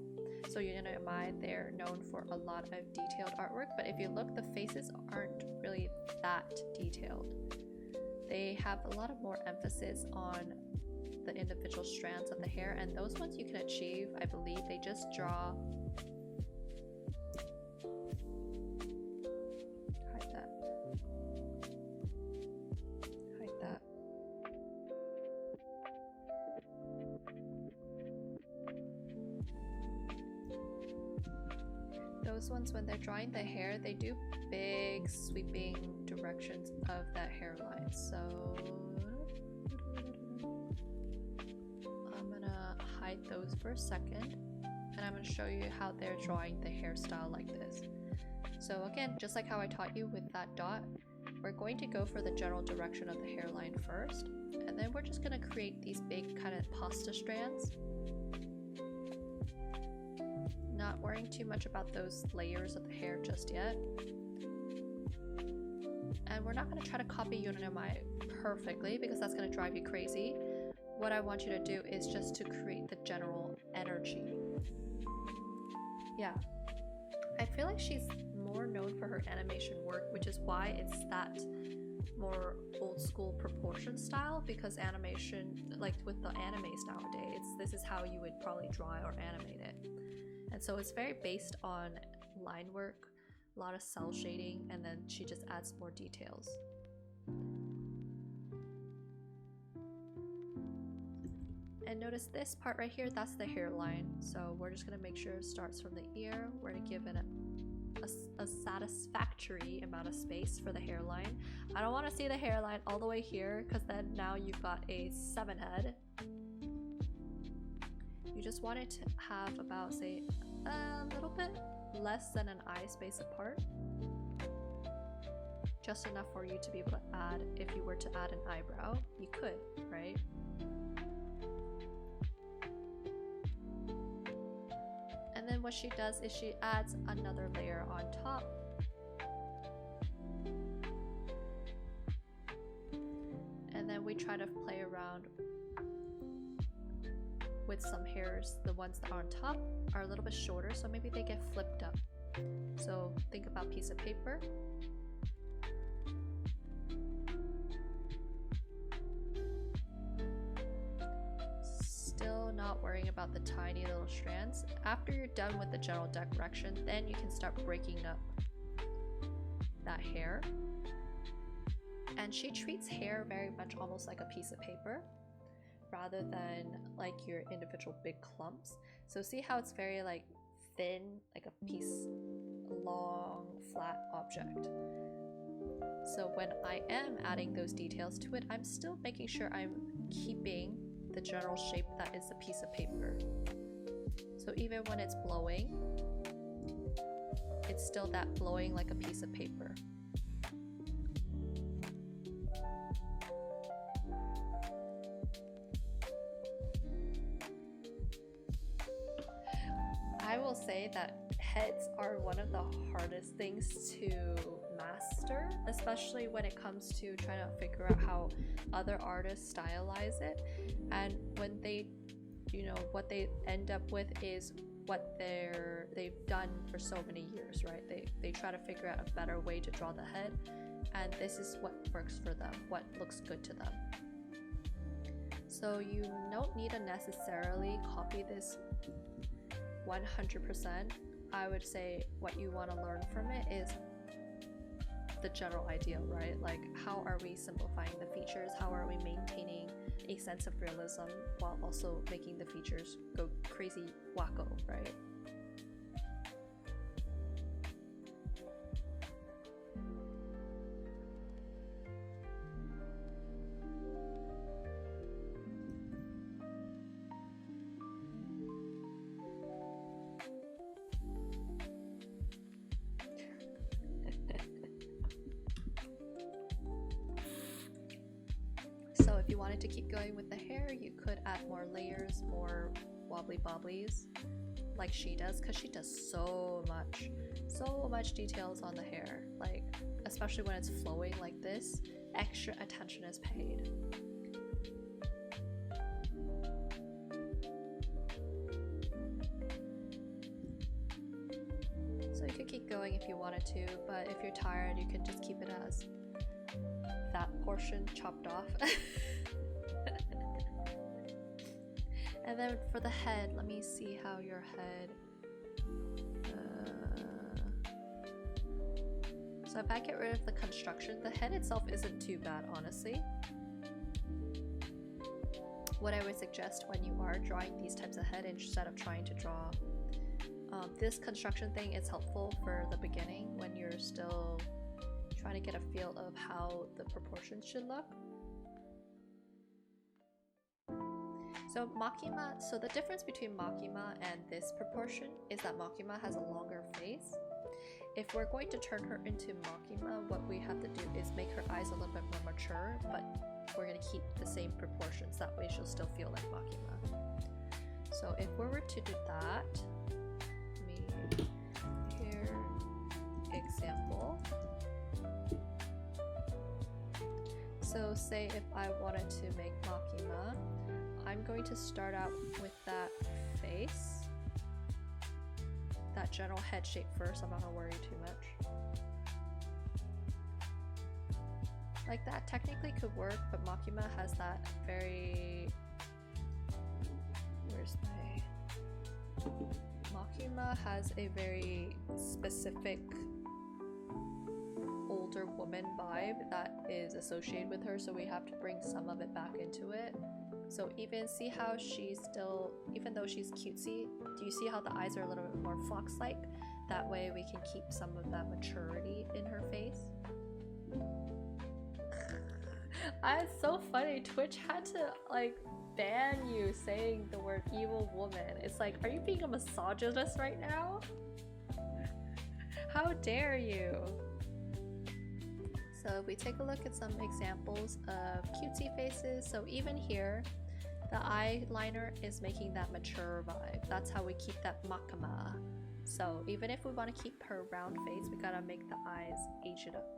So UniMI, they're known for a lot of detailed artwork, but if you look, the faces aren't really that detailed. They have a lot of more emphasis on the individual strands of the hair, and those ones you can achieve, I believe. They just draw. Hide that. Hide that. Those ones, when they're drawing the hair, they do big sweeping directions of that hairline. So I'm gonna hide those for a second, and I'm gonna show you how they're drawing the hairstyle like this. So again, just like how I taught you with that dot, we're going to go for the general direction of the hairline first, and then we're just gonna create these big kind of pasta strands. Not worrying too much about those layers of the hair just yet. And we're not going to try to copy UniMI perfectly, because that's going to drive you crazy. What I want you to do is just to create the general energy. Yeah. I feel like she's more known for her animation work, which is why it's that more old school proportion style, because animation, like with the animes nowadays, this is how you would probably draw or animate it. And so it's very based on line work, a lot of cell shading, and then she just adds more details. And notice this part right here, that's the hairline. So we're just gonna make sure it starts from the ear. We're gonna give it a satisfactory amount of space for the hairline. I don't want to see the hairline all the way here, because then now you've got a 7 head. You just want it to have about, say, a little bit less than an eye space apart. Just enough for you to be able to add, if you were to add an eyebrow, you could, right? And then what she does is she adds another layer on top. And then we try to play around with some hairs. The ones that are on top are a little bit shorter, so maybe they get flipped up. So think about a piece of paper. Still not worrying about the tiny little strands. After you're done with the general direction, then you can start breaking up that hair. And she treats hair very much almost like a piece of paper, rather than like your individual big clumps. So see how it's very like thin, like a piece, long, flat object. So when I am adding those details to it, I'm still making sure I'm keeping the general shape that is a piece of paper. So even when it's blowing, it's still that blowing like a piece of paper. I will say that heads are one of the hardest things to master, especially when it comes to trying to figure out how other artists stylize it. And when they, what they end up with is what they've done for so many years, right? They try to figure out a better way to draw the head, and this is what works for them, what looks good to them. So you don't need to necessarily copy this 100%. I would say what you want to learn from it is the general idea, right? Like, how are we simplifying the features? How are we maintaining a sense of realism while also making the features go crazy wacko, right? So if you wanted to keep going with the hair, you could add more layers, more wobbly bobblies like she does, because she does so much details on the hair, like especially when it's flowing like this, extra attention is paid. So you could keep going if you wanted to, but if you're tired you can just keep it as that portion chopped off. And then for the head, let me see how your head... So if I get rid of the construction, the head itself isn't too bad, honestly. What I would suggest when you are drawing these types of head, instead of trying to draw this construction thing, is helpful for the beginning when you're still trying to get a feel of how the proportions should look. So Makima, so the difference between Makima and this proportion is that Makima has a longer face. If we're going to turn her into Makima, what we have to do is make her eyes a little bit more mature, but we're going to keep the same proportions. That way she'll still feel like Makima. So if we were to do that, let me here, example. So say if I wanted to make Makima, I'm going to start out with that face, that general head shape first. I'm not gonna worry too much. Like that technically could work, but Makima has that very... Where's my... Makima has a very specific older woman vibe that is associated with her, so we have to bring some of it back into it. So even see how she's still, even though she's cutesy, do you see how the eyes are a little bit more fox-like? That way we can keep some of that maturity in her face. It's so funny, Twitch had to like ban you saying the word evil woman. It's like, are you being a misogynist right now? How dare you? So if we take a look at some examples of cutesy faces, so even here, the eyeliner is making that mature vibe. That's how we keep that Makima. So even if we want to keep her round face, we gotta make the eyes age it up.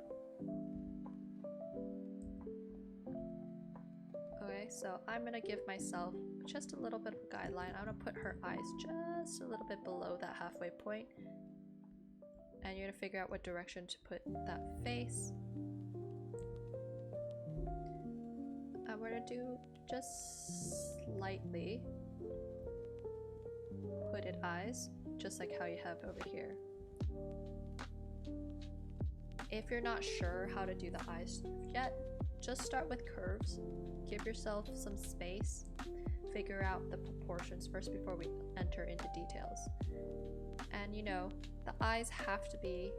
Okay, so I'm gonna give myself just a little bit of a guideline. I'm gonna put her eyes just a little bit below that halfway point. And you're gonna figure out what direction to put that face. We're gonna do just slightly hooded eyes, just like how you have over here. If you're not sure how to do the eyes yet, just start with curves. Give yourself some space. Figure out the proportions first before we enter into details. And you know, the eyes have to be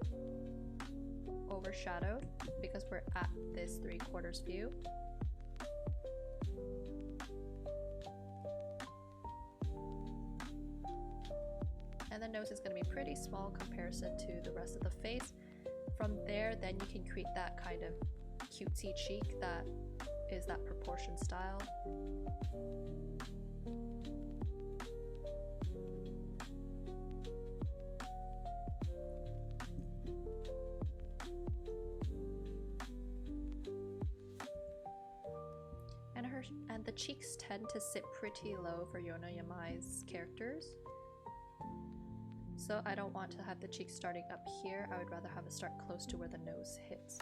overshadowed because we're at this 3/4 view. And the nose is going to be pretty small comparison to the rest of the face. From there, then you can create that kind of cutesy cheek that is that proportion style. And the cheeks tend to sit pretty low for Yona Yamai's characters. So I don't want to have the cheeks starting up here. I would rather have it start close to where the nose hits.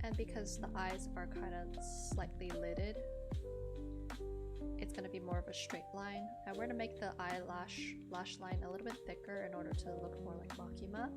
And because the eyes are kind of slightly lidded, it's going to be more of a straight line. And we're going to make the lash line a little bit thicker in order to look more like Makima.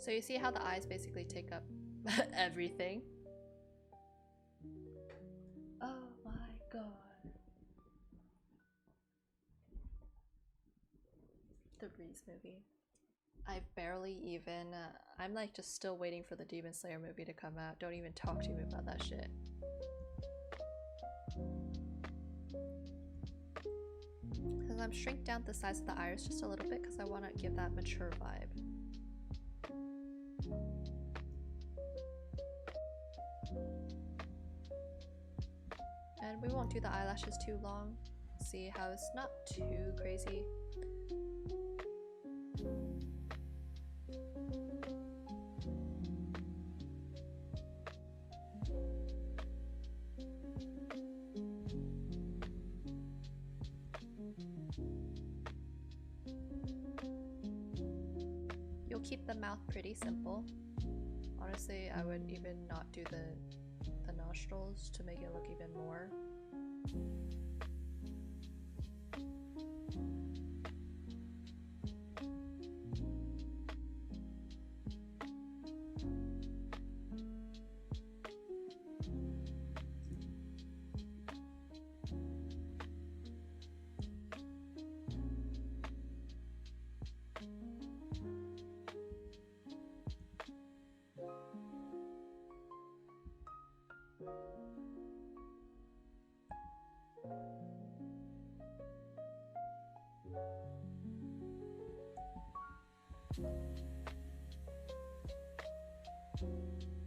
So you see how the eyes basically take up everything? Oh my god. The Breeze movie. I barely even, I'm like just still waiting for the Demon Slayer movie to come out. Don't even talk to me about that shit. Because I'm shrink down the size of the iris just a little bit because I want to give that mature vibe. And we won't do the eyelashes too long. See how it's not too crazy. You'll keep the mouth pretty simple. Honestly, I would even not do the nostrils to make it look even more.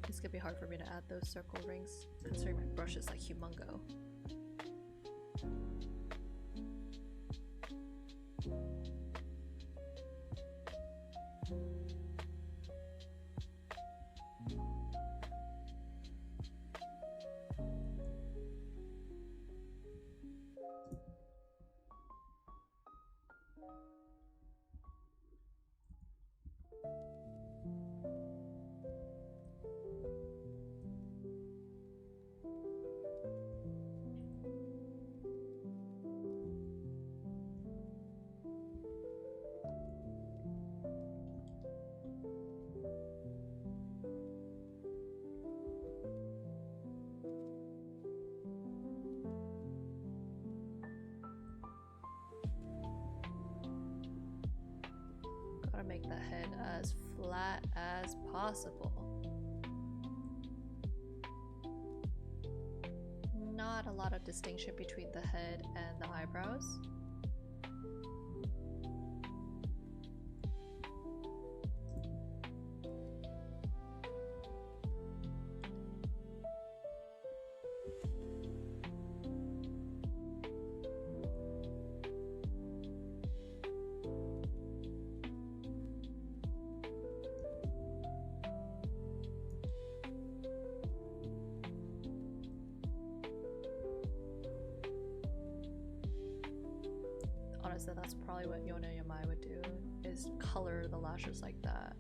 It's gonna be hard for me to add those circle rings, considering my brush is like humongo. Gotta make the head as flat as possible. Not a lot of distinction between the head and the eyebrows. Honestly, that's probably what Yona Yamai would do, is color the lashes like that.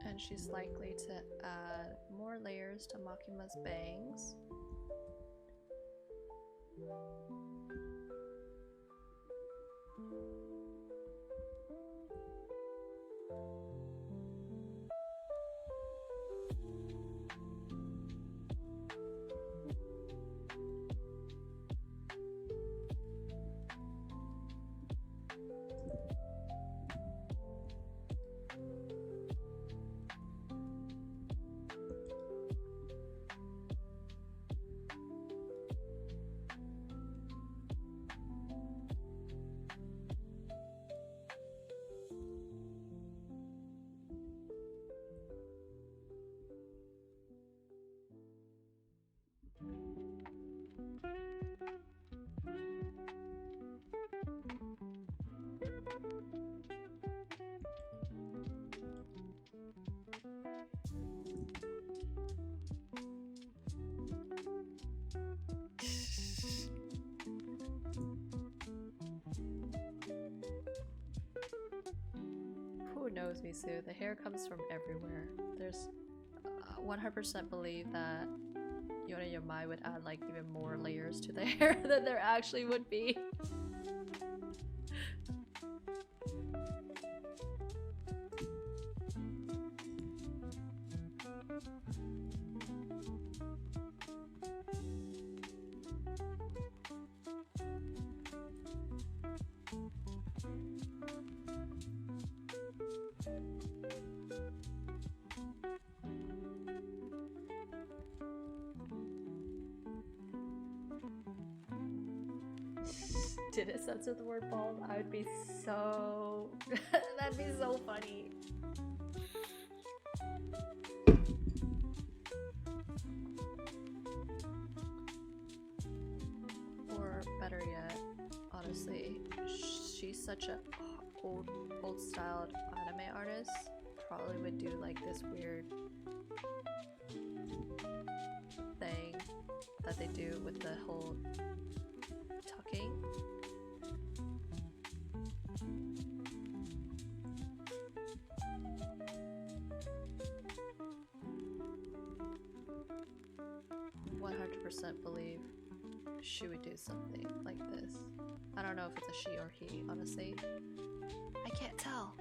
And she's likely to add more layers to Makima's bangs. Who knows, Misu? The hair comes from everywhere. There's 100% believe that Yona Yamai would add like even more layers to the hair than there actually would be. Did it censor the word bald? I would be so... That'd be so funny. Or better yet, honestly, she's such a old styled anime artist. Probably would do like this weird thing that they do with the whole tucking. Believe she would do something like this. I don't know if it's a she or he, honestly. I can't tell.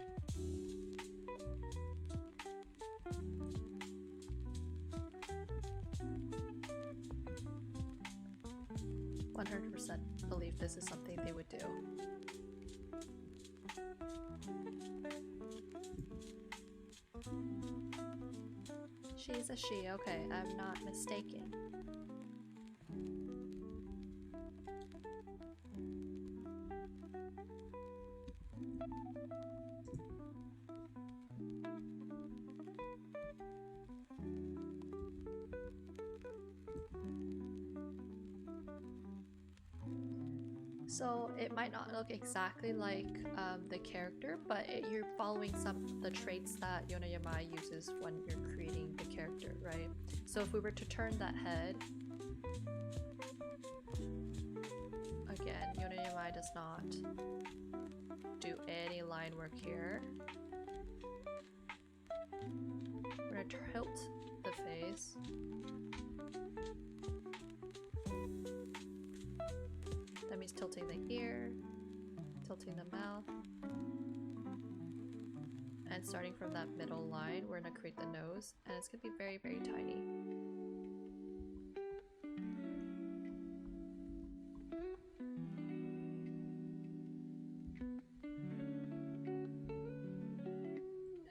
Believe this is something they would do. She's a she, okay, I'm not mistaken. So it might not look exactly like the character, but you're following some of the traits that Yona Yamai uses when you're creating the character, right? So if we were to turn that head, again, Yona Yamai does not do any line work here. We're gonna tilt the face. That means tilting the ear, tilting the mouth, and starting from that middle line, we're gonna create the nose, and it's gonna be very, very tiny.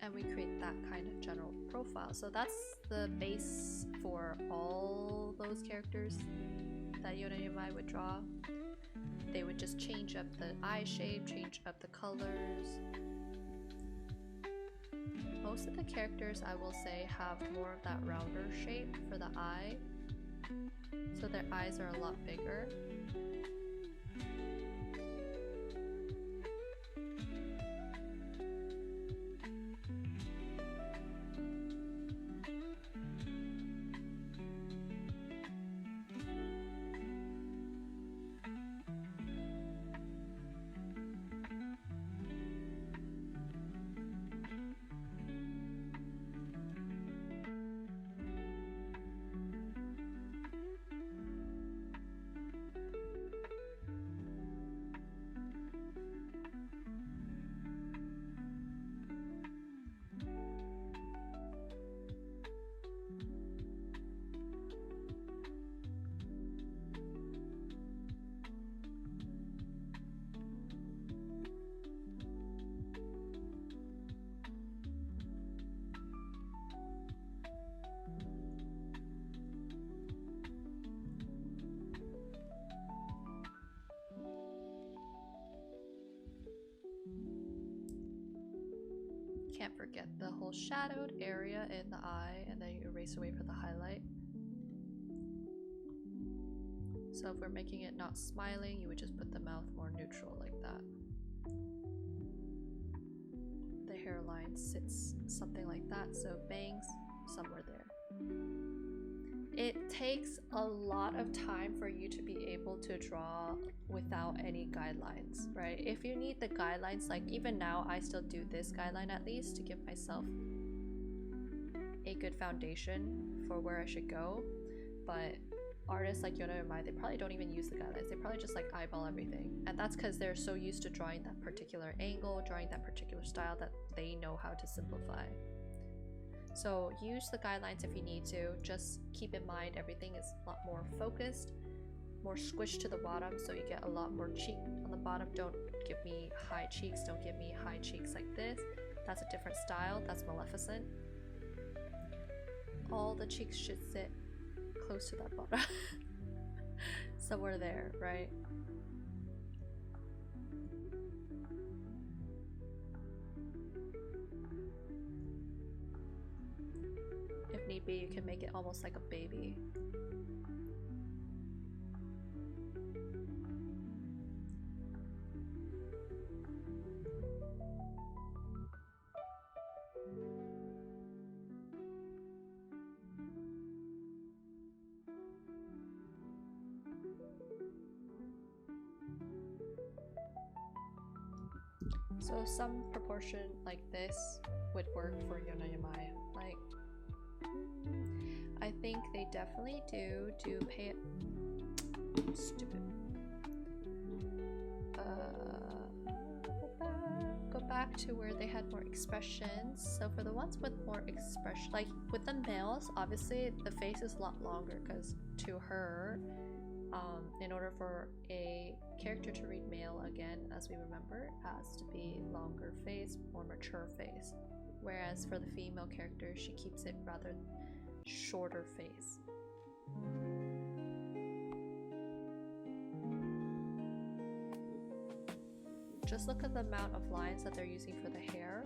And we create that kind of general profile. So that's the base for all those characters that Yona Yamai would draw. They would just change up the eye shape, change up the colors. Most of the characters, I will say, have more of that rounder shape for the eye. So their eyes are a lot bigger. Can't forget the whole shadowed area in the eye, and then you erase away for the highlight. So if we're making it not smiling, you would just put the mouth more neutral like that. The hairline sits something like that, so bangs somewhere there. it takes a lot of time for you to be able to draw without any guidelines, right? If you need the guidelines, like even now I still do this guideline at least to give myself a good foundation for where I should go, but artists like Yona Yamai, they probably don't even use the guidelines. They probably just like eyeball everything, and that's because they're so used to drawing that particular angle, drawing that particular style, that they know how to simplify. So use the guidelines if you need to. Just keep in mind everything is a lot more focused, more squished to the bottom, so you get a lot more cheek on the bottom. Don't give me high cheeks, don't give me high cheeks like this. That's a different style, that's Maleficent. All the cheeks should sit close to that bottom. Somewhere there, right? If need be, you can make it almost like a baby. So some proportion like this would work for Yona Yamai. Like, I think they definitely do pay it. Stupid. Go back to where they had more expressions. So for the ones with more expression, like with the males, obviously the face is a lot longer because to her, in order for a character to read male again, as we remember, it has to be longer face, more mature face. Whereas for the female character, she keeps it rather shorter face. Just look at the amount of lines that they're using for the hair.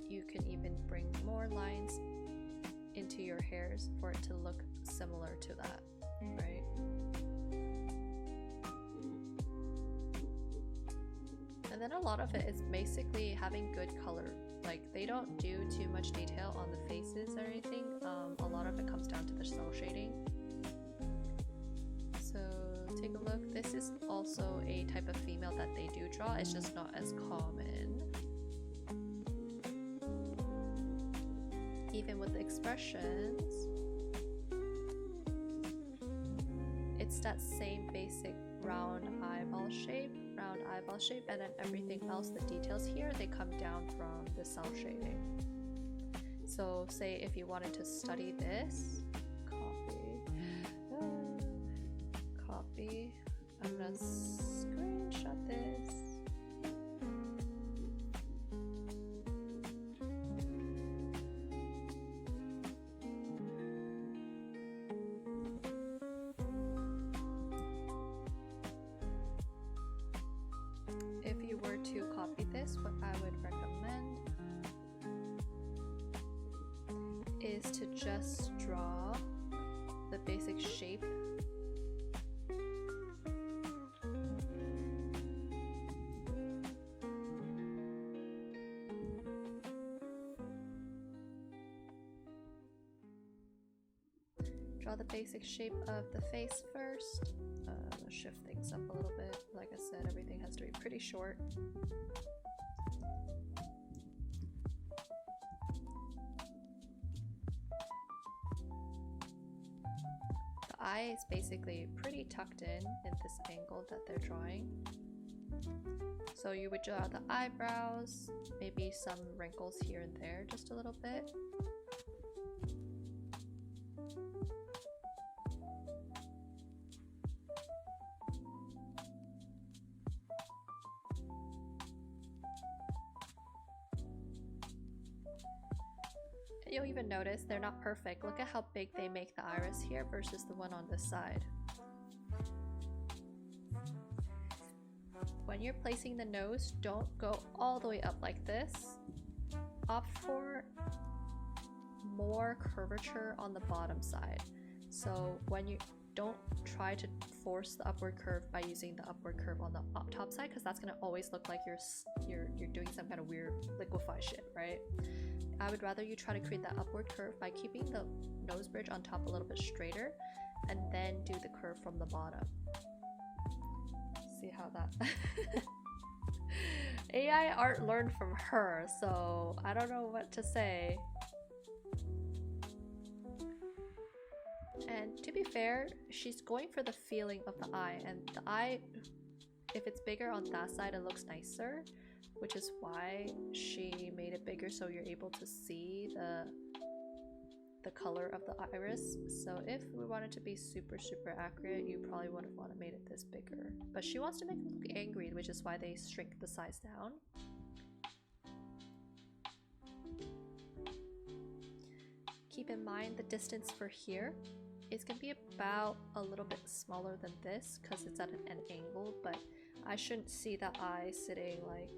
You can even bring more lines into your hairs for it to look similar to that, right? And then a lot of it is basically having good color. Like, they don't do too much detail on the faces or anything. A lot of it comes down to the cell shading. So take a look. This is also a type of female that they do draw. It's just not as common. Even with the expressions, it's that same basic round eyeball shape, and then everything else, the details here, they come down from the cell shading. So say if you wanted to study this, copy, I'm gonna screenshot this. If you were to copy this, what I would recommend is to just draw the basic shape. Draw the basic shape of the face first. I'm gonna shift things up a little bit. Like I said, everything has to be pretty short. The eye is basically pretty tucked in this angle that they're drawing. So you would draw the eyebrows, maybe some wrinkles here and there, just a little bit. You'll even notice they're not perfect. Look at how big they make the iris here versus the one on this side. When you're placing the nose, don't go all the way up like this. Opt for more curvature on the bottom side. So when you don't try to force the upward curve by using the upward curve on the top side, because that's gonna always look like you're doing some kind of weird liquefy shit, right? I would rather you try to create that upward curve by keeping the nose bridge on top a little bit straighter, and then do the curve from the bottom. See how that AI art learned from her, so I don't know what to say. And to be fair, she's going for the feeling of the eye, and the eye, if it's bigger on that side, it looks nicer, which is why she made it bigger so you're able to see the color of the iris. So if we wanted to be super accurate, you probably would have wanted made it this bigger. But she wants to make it look angry, which is why they shrink the size down. Keep in mind the distance for here is going to be about a little bit smaller than this because it's at an angle, but I shouldn't see the eye sitting like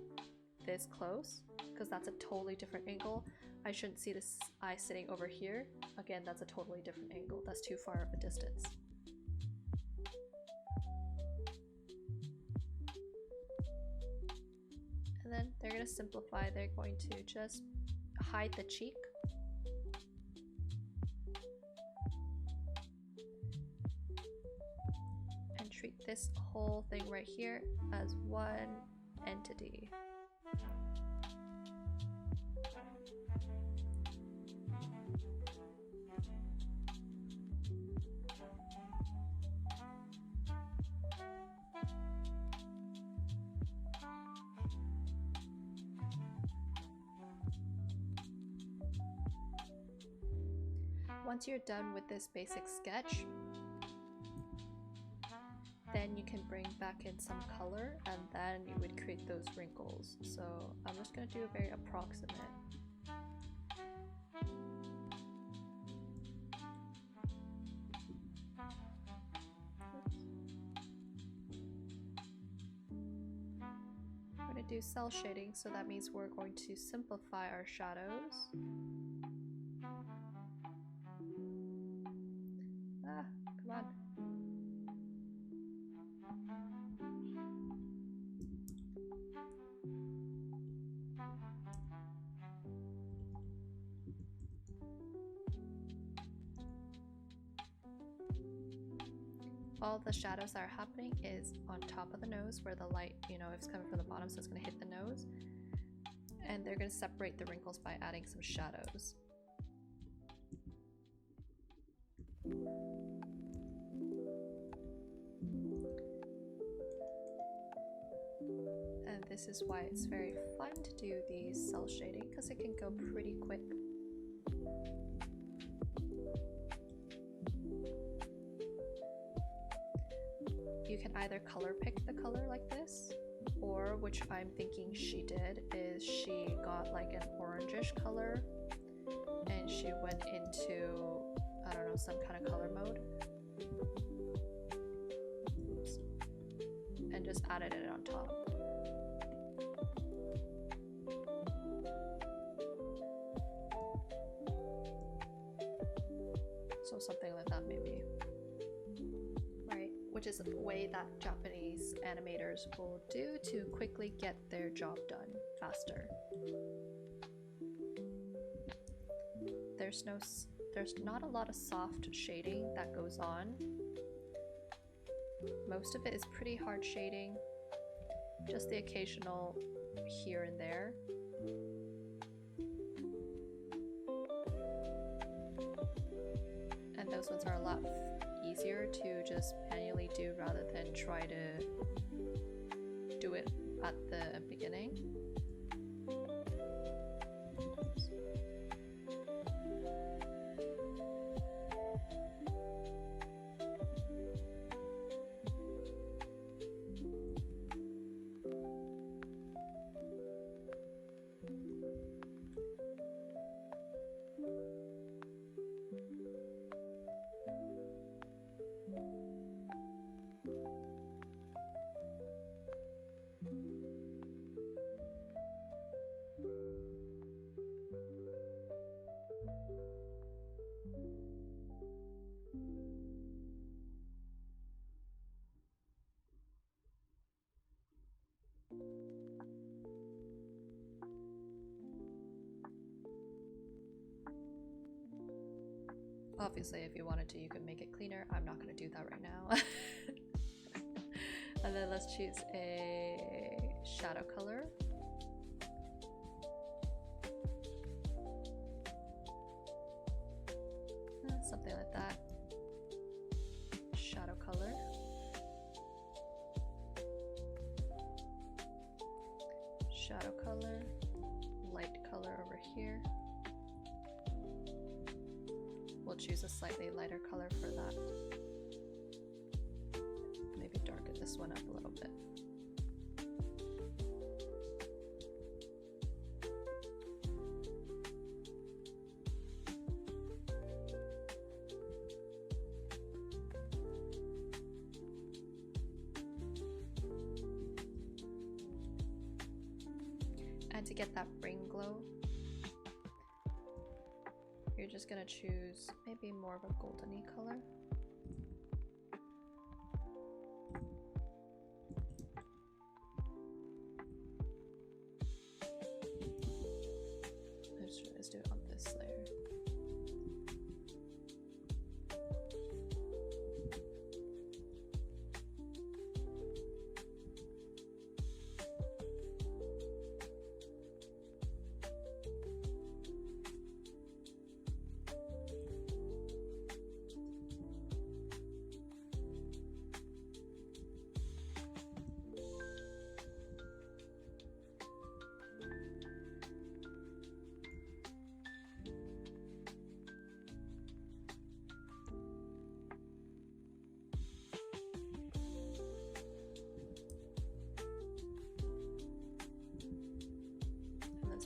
this close because that's a totally different angle. I shouldn't see this eye sitting over here. Again, that's a totally different angle. That's too far of a distance. And then they're going to simplify. They're going to just hide the cheek. And treat this whole thing right here as one entity. Once you're done with this basic sketch, then you can bring back in some color and then you would create those wrinkles. So I'm just going to do a very approximate. I'm going to do cell shading, so that means we're going to simplify our shadows. Come on. All the shadows that are happening is on top of the nose where the light, you know, it's coming from the bottom, so it's going to hit the nose. And they're going to separate the wrinkles by adding some shadows. And this is why it's very fun to do these cell shading, because it can go pretty quick. You can either color pick the color like this, or which I'm thinking she did, is she got like an orangish color and she went into, I don't know, some kind of color mode. Oops. And just added it on top. So something like that maybe. Which is a way that Japanese animators will do to quickly get their job done faster. There's not a lot of soft shading that goes on. Most of it is pretty hard shading, just the occasional here and there. And those ones are a lot easier to just manually do rather than try to do it at the beginning. obviously if you wanted to, you could make it cleaner. I'm not going to do that right now. And then let's choose a shadow color. Something like that. Shadow color. Shadow color. Light color over here. We'll choose a slightly lighter color for that. Maybe darken this one up a little bit. And to get that ring glow, you're just gonna choose maybe more of a goldeny color. Let's do it on this layer.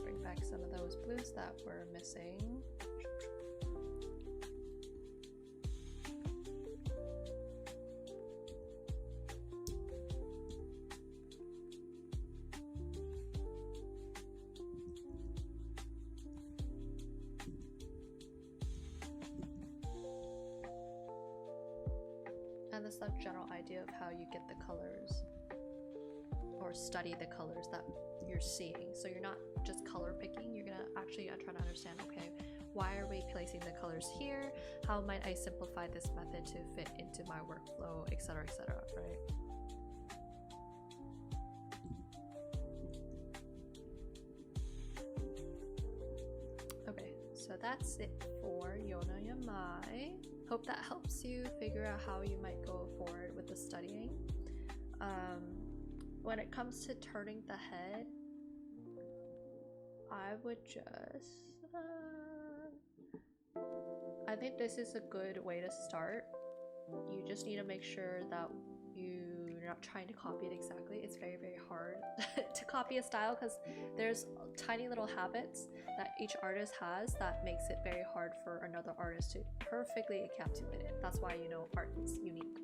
Bring back some of those blues that were missing. And that's the general idea of how you get the colors, or study the colors that you're seeing. So you're not just color picking, you're gonna actually try to understand, okay, why are we placing the colors here? How might I simplify this method to fit into my workflow, etc., right? Okay, so that's it for Yona Yamai. Hope that helps you figure out how you might go forward with the studying. When it comes to turning the head, I would just I think this is a good way to start. You just need to make sure that you're not trying to copy it exactly. It's very, very hard to copy a style because there's tiny little habits that each artist has that makes it very hard for another artist to perfectly encapsulate it. That's why, you know, art is unique.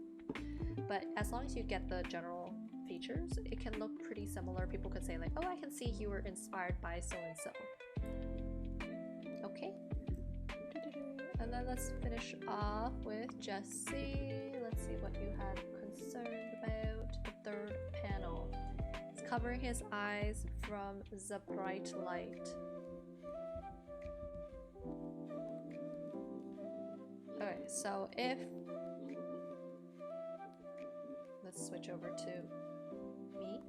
But as long as you get the general features, it can look pretty similar. People could say like, oh, I can see you were inspired by so and so. Okay, and then let's finish off with Jesse. Let's see what you had concerned about. The third panel. It's covering his eyes from the bright light. Okay, so if let's switch over to me.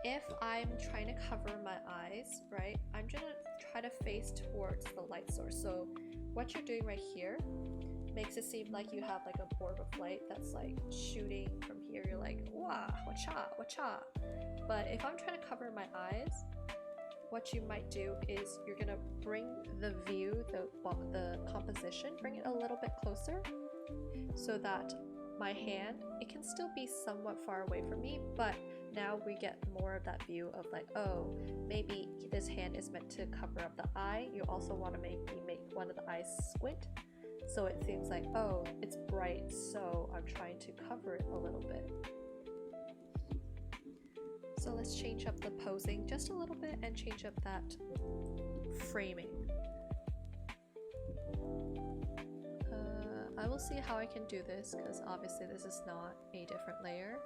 If I'm trying to cover my eyes, right, I'm gonna try to face towards the light source. So what you're doing right here makes it seem like you have like a orb of light that's like shooting from here. You're like, wah, wacha, wacha. But if I'm trying to cover my eyes, what you might do is you're gonna bring the view, the composition, bring it a little bit closer so that my hand, it can still be somewhat far away from me, but now we get more of that view of like, oh, maybe this hand is meant to cover up the eye. You also want to make one of the eyes squint, so it seems like, oh, it's bright, so I'm trying to cover it a little bit. So let's change up the posing just a little bit and change up that framing. I will see how I can do this because obviously this is not a different layer.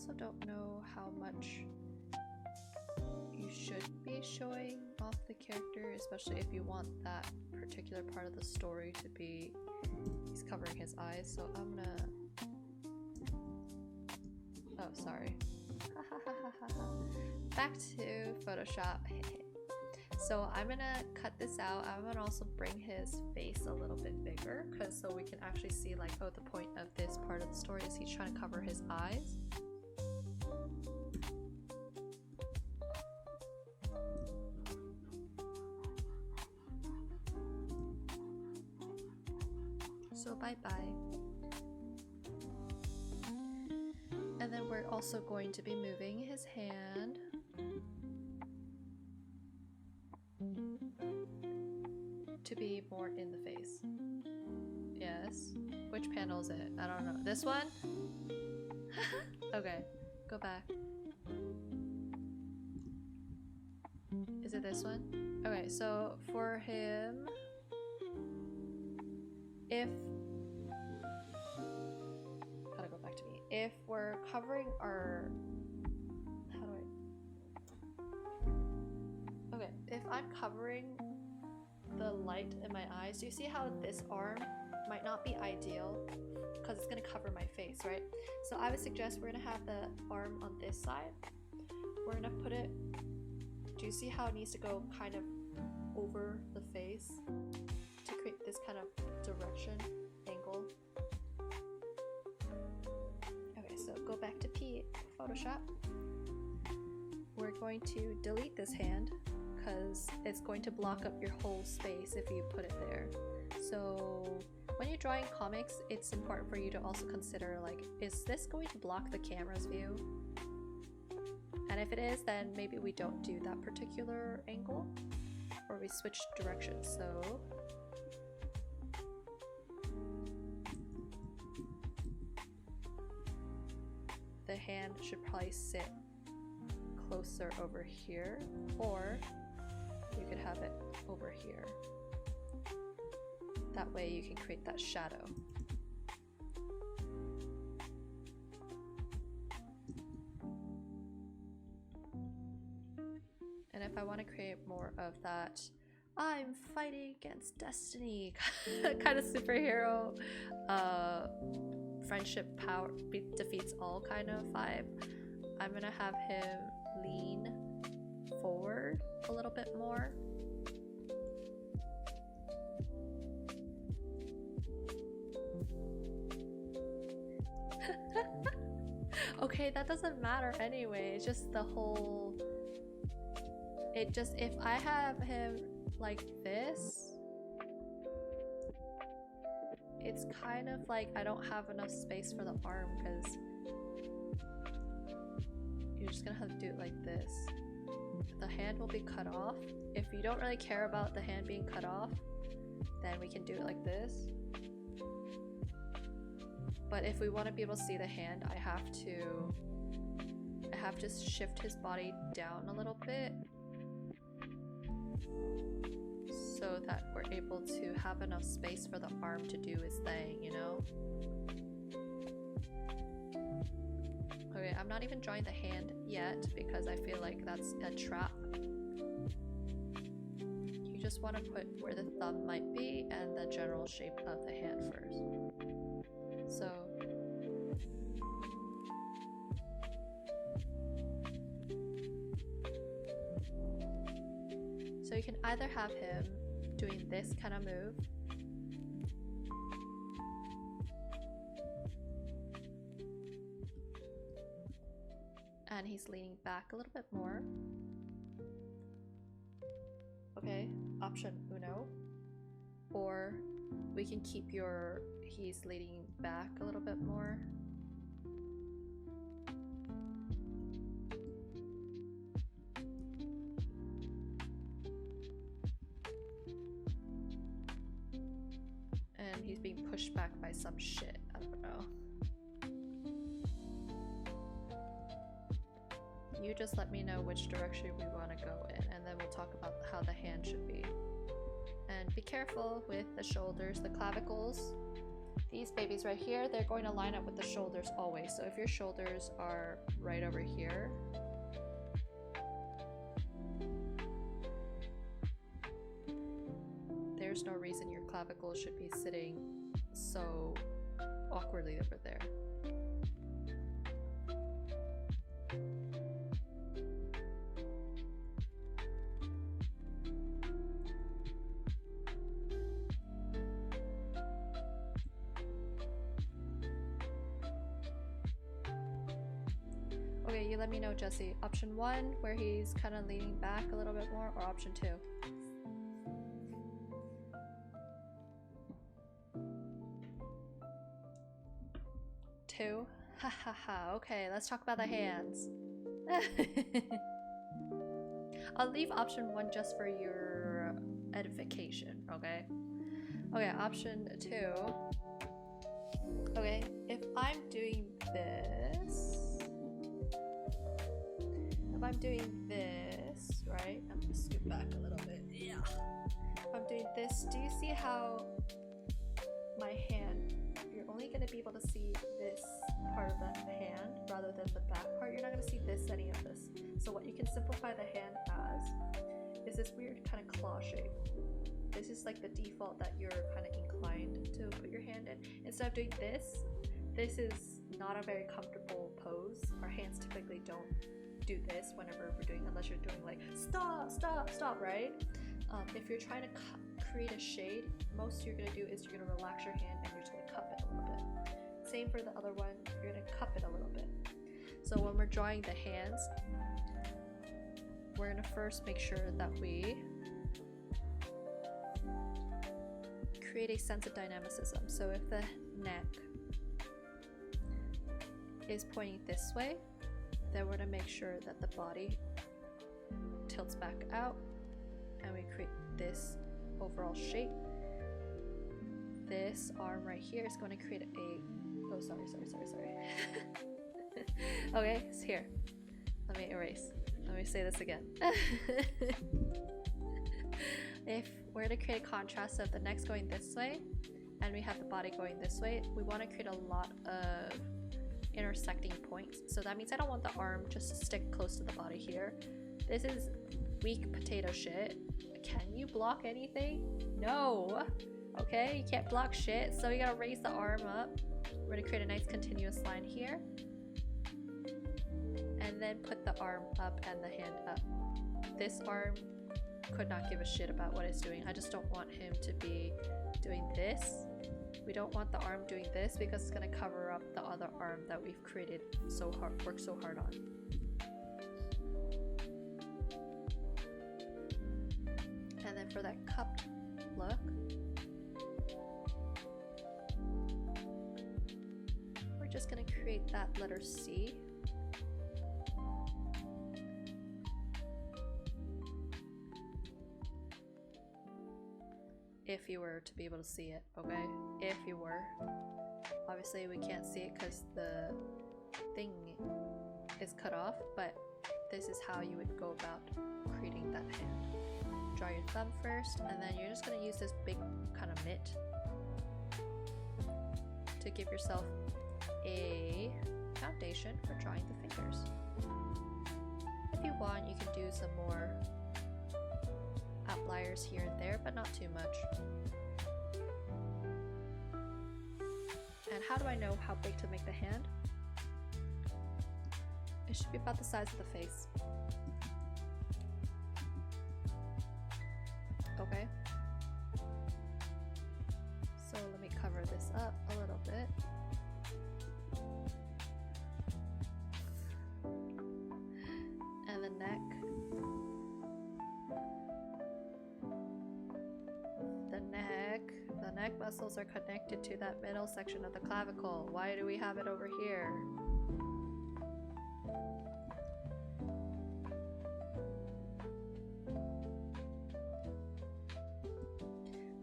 also don't know how much you should be showing off the character, especially if you want that particular part of the story to be he's covering his eyes. So I'm gonna, oh sorry, back to Photoshop. So I'm gonna cut this out. I'm gonna also bring his face a little bit bigger, because so we can actually see like, oh, the point of this part of the story is he's trying to cover his eyes. So bye-bye. And then we're also going to be moving his hand. To be more in the face. Yes. Which panel is it? I don't know. This one? Okay. Go back. Is it this one? Okay, so for him, if gotta go back to me. If we're covering our, how do I, okay, if I'm covering the light in my eyes, do you see how this arm might not be ideal because it's gonna cover my face, right? So I would suggest we're gonna have the arm on this side. We're gonna put it, do you see how it needs to go kind of over the face to create this kind of direction, angle? Okay, so go back to Photoshop. We're going to delete this hand because it's going to block up your whole space if you put it there. So when you're drawing comics, it's important for you to also consider, like, is this going to block the camera's view? And if it is, then maybe we don't do that particular angle, or we switch directions. So the hand should probably sit closer over here, or you could have it over here. That way you can create that shadow. And if I want to create more of that I'm fighting against destiny kind of superhero, friendship power defeats all kind of vibe, I'm gonna have him lean forward a little bit more. Okay, that doesn't matter anyway, it's just the whole, it just, if I have him like this, it's kind of like I don't have enough space for the arm, because you're just gonna have to do it like this. The hand will be cut off. If you don't really care about the hand being cut off, then we can do it like this. But if we want to be able to see the hand, I have to shift his body down a little bit so that we're able to have enough space for the arm to do its thing, you know? Okay, I'm not even drawing the hand yet because I feel like that's a trap. You just want to put where the thumb might be and the general shape of the hand first. So you can either have him doing this kind of move, and he's leaning back a little bit more. Okay, option uno. Or we can keep he's leaning back a little bit more. And he's being pushed back by some shit, I don't know. You just let me know which direction we want to go in, and then we'll talk about how the hand should be. And be careful with the shoulders, the clavicles. these babies right here, they're going to line up with the shoulders always. So if your shoulders are right over here, there's no reason your clavicle should be sitting so awkwardly over there. Okay, you let me know, Jesse. Option 1, where he's kind of leaning back a little bit more, or option 2? Two? Ha ha ha. Okay, let's talk about the hands. I'll leave option 1 just for your edification, okay? Okay, option 2. Okay, if I'm doing this, right? I'm gonna scoot back a little bit. Yeah. If I'm doing this, do you see how my hand, you're only gonna be able to see this part of the hand rather than the back part. You're not gonna see any of this. So what you can simplify the hand as is this weird kind of claw shape. This is like the default that you're kind of inclined to put your hand in. Instead of doing this is not a very comfortable pose. Our hands typically don't do this whenever we're doing, unless you're doing like stop, right? If you're trying to create a shade, most you're gonna do is you're gonna relax your hand and you're just gonna cup it a little bit. Same for the other one, you're gonna cup it a little bit. So when we're drawing the hands, we're gonna first make sure that we create a sense of dynamicism. So if the neck is pointing this way, then we're gonna make sure that the body tilts back out and we create this overall shape. This arm right here is going to create a, oh sorry. Okay, it's here. Let me erase. Let me say this again. If we're going to create a contrast of the neck's going this way and we have the body going this way, we want to create a lot of intersecting points. So that means I don't want the arm just to stick close to the body here. This is weak potato shit. Can you block anything? No. Okay, you can't block shit. So you gotta raise the arm up. We're gonna create a nice continuous line here. And then put the arm up and the hand up. This arm could not give a shit about what it's doing. I just don't want him to be doing this. We don't want the arm doing this because it's gonna cover up the other arm that we've created so hard, worked so hard on. And then for that cupped look, we're just gonna create that letter C. If you were to be able to see it, okay? If you were. Obviously we can't see it because the thing is cut off, but this is how you would go about creating that hand. Draw your thumb first, and then you're just going to use this big kind of mitt to give yourself a foundation for drawing the fingers. If you want, you can do some more outliers here and there, but not too much. And how do I know how big to make the hand? It should be about the size of the face. Okay. So let me cover this up a little bit. And the neck. The neck muscles are connected to that middle section of the clavicle. Why do we have it over here?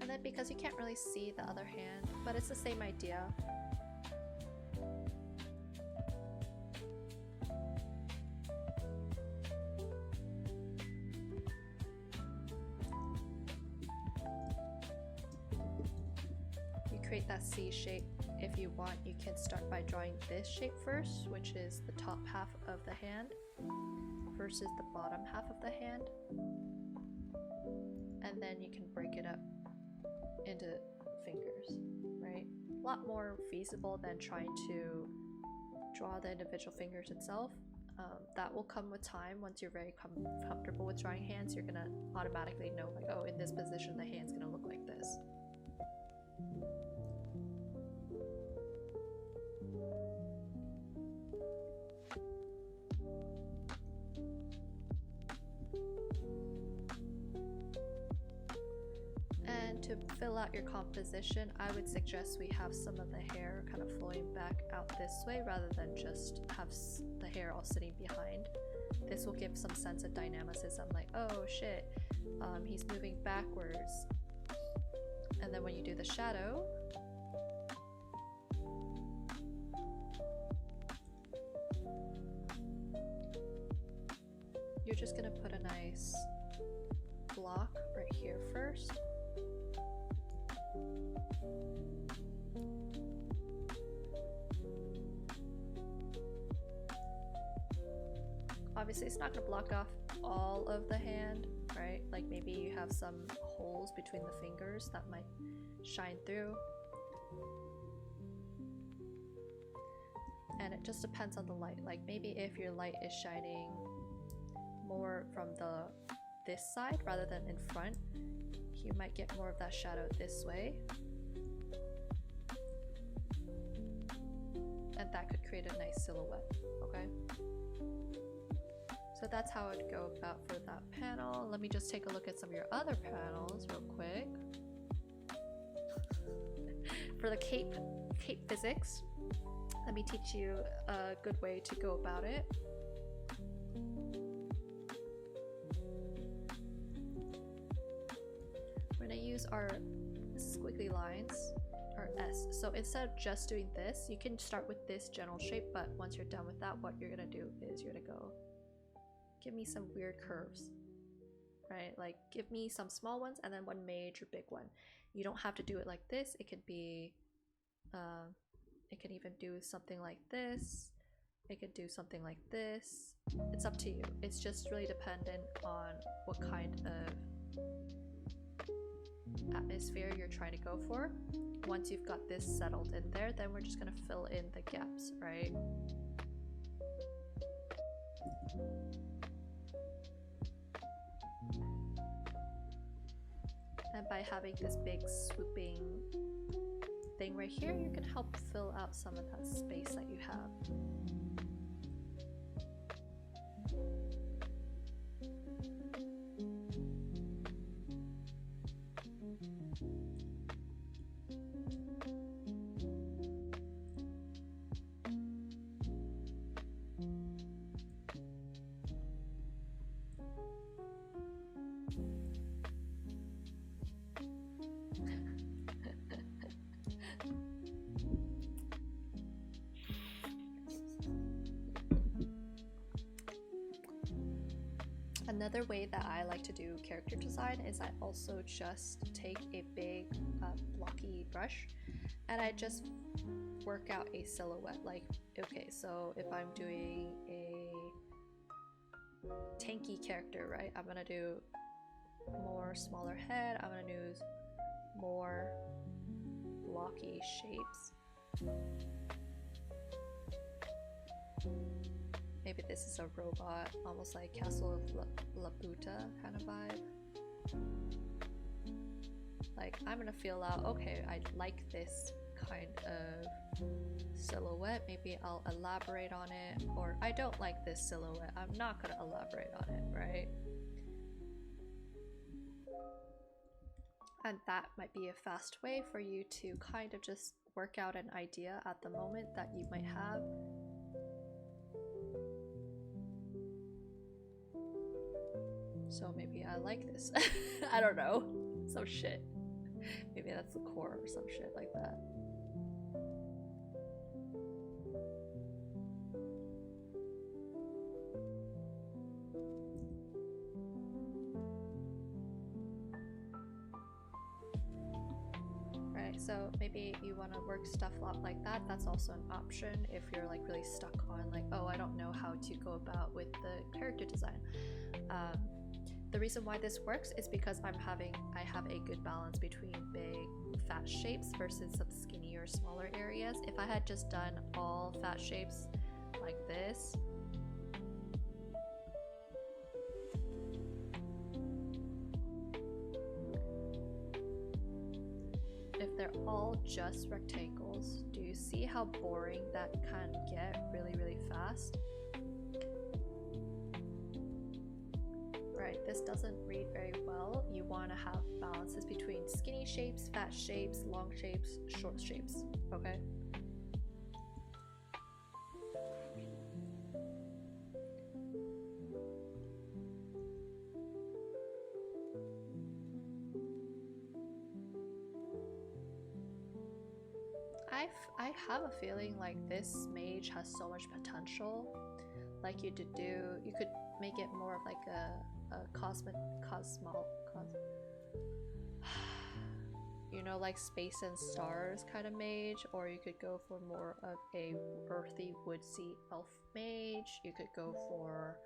And then because you can't really see the other hand, but it's the same idea. Create that C shape. if you want, you can start by drawing this shape first, which is the top half of the hand versus the bottom half of the hand. And then you can break it up into fingers, right? A lot more feasible than trying to draw the individual fingers itself. That will come with time. Once you're very comfortable with drawing hands, you're gonna automatically know, like, oh, in this position the hand's gonna look like this. And to fill out your composition, I would suggest we have some of the hair kind of flowing back out this way rather than just have the hair all sitting behind. This will give some sense of dynamicism, like, oh shit, he's moving backwards. And then when you do the shadow, you're just gonna put a nice block right here first. Obviously it's not going to block off all of the hand, right? Like maybe you have some holes between the fingers that might shine through. And it just depends on the light. Like maybe if your light is shining more from this side rather than in front, you might get more of that shadow this way. And that could create a nice silhouette, okay? So that's how I'd go about for that panel. Let me just take a look at some of your other panels real quick. For the cape physics, let me teach you a good way to go about it. We're gonna use our squiggly lines, our S. So instead of just doing this, you can start with this general shape, but once you're done with that, what you're gonna do is you're gonna go, give me some weird curves, right? Like give me some small ones and then one major big one. You don't have to do it like this. It could be, it could even do something like this. It could do something like this. It's up to you. It's just really dependent on what kind of atmosphere you're trying to go for. Once you've got this settled in there, then we're just gonna fill in the gaps, right? And by having this big swooping thing right here, you can help fill out some of that space that you have. Another way that I like to do character design is I also just take a big blocky brush and I just work out a silhouette. Like, okay, so if I'm doing a tanky character, right, I'm gonna do more smaller head, I'm gonna do more blocky shapes. Maybe this is a robot, almost like Castle of Laputa kind of vibe. Like, I'm gonna feel out, okay, I like this kind of silhouette, maybe I'll elaborate on it, or I don't like this silhouette, I'm not gonna elaborate on it, right? And that might be a fast way for you to kind of just work out an idea at the moment that you might have. So maybe I like this. I don't know. Some shit. Maybe that's the core or some shit like that. Right, So maybe you want to work stuff out like that. That's also an option if you're like really stuck on like, oh, I don't know how to go about with the character design. The reason why this works is because I have a good balance between big fat shapes versus some skinnier smaller areas. If I had just done all fat shapes like this, if they're all just rectangles, do you see how boring that can get really fast? Right, this doesn't read very well. You want to have balances between skinny shapes, fat shapes, long shapes, short shapes, okay? I have a feeling like this mage has so much potential. Like you could make it more of like you know, like space and stars kind of mage, or you could go for more of a earthy woodsy elf mage. You could go for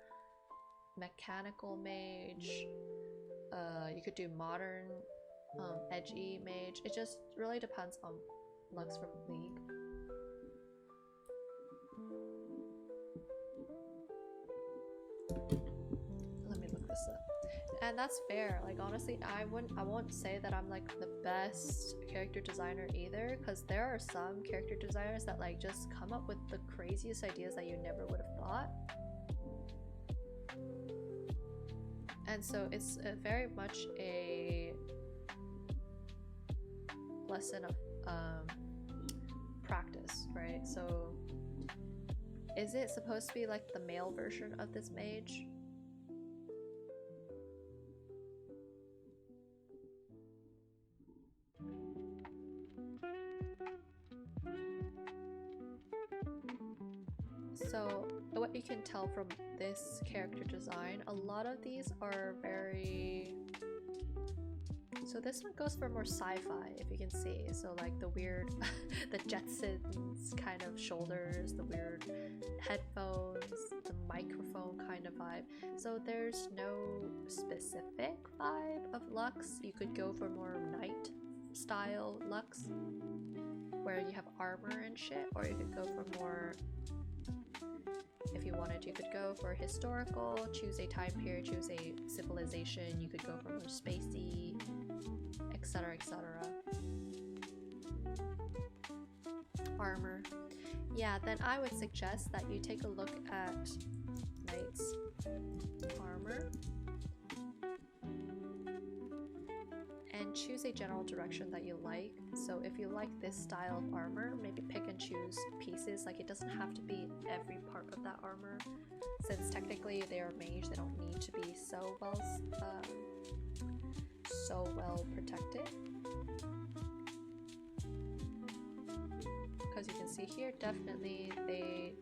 mechanical mage. You could do modern edgy mage. It just really depends on Lux from League. Let me look this up. And that's fair. Like honestly, I won't say that I'm like the best character designer either, because there are some character designers that like just come up with the craziest ideas that you never would have thought. And so it's very much a lesson of practice, right? So is it supposed to be like the male version of this mage? So what you can tell from this character design, a lot of these are very... So this one goes for more sci-fi, if you can see. So like the weird, the Jetsons kind of shoulders, the weird headphones, the microphone kind of vibe. So there's no specific vibe of Lux. You could go for more knight style Lux, where you have armor and shit, or you could go for more... If you wanted, you could go for historical, choose a time period, choose a civilization, you could go for more spacey, etc, etc. Armor. Yeah, then I would suggest that you take a look at Knight's armor and choose a general direction that you like. So if you like this style of armor, maybe pick and choose pieces. Like it doesn't have to be every part of that armor, since technically they are mage, they don't need to be so well protected. Because you can see here, definitely they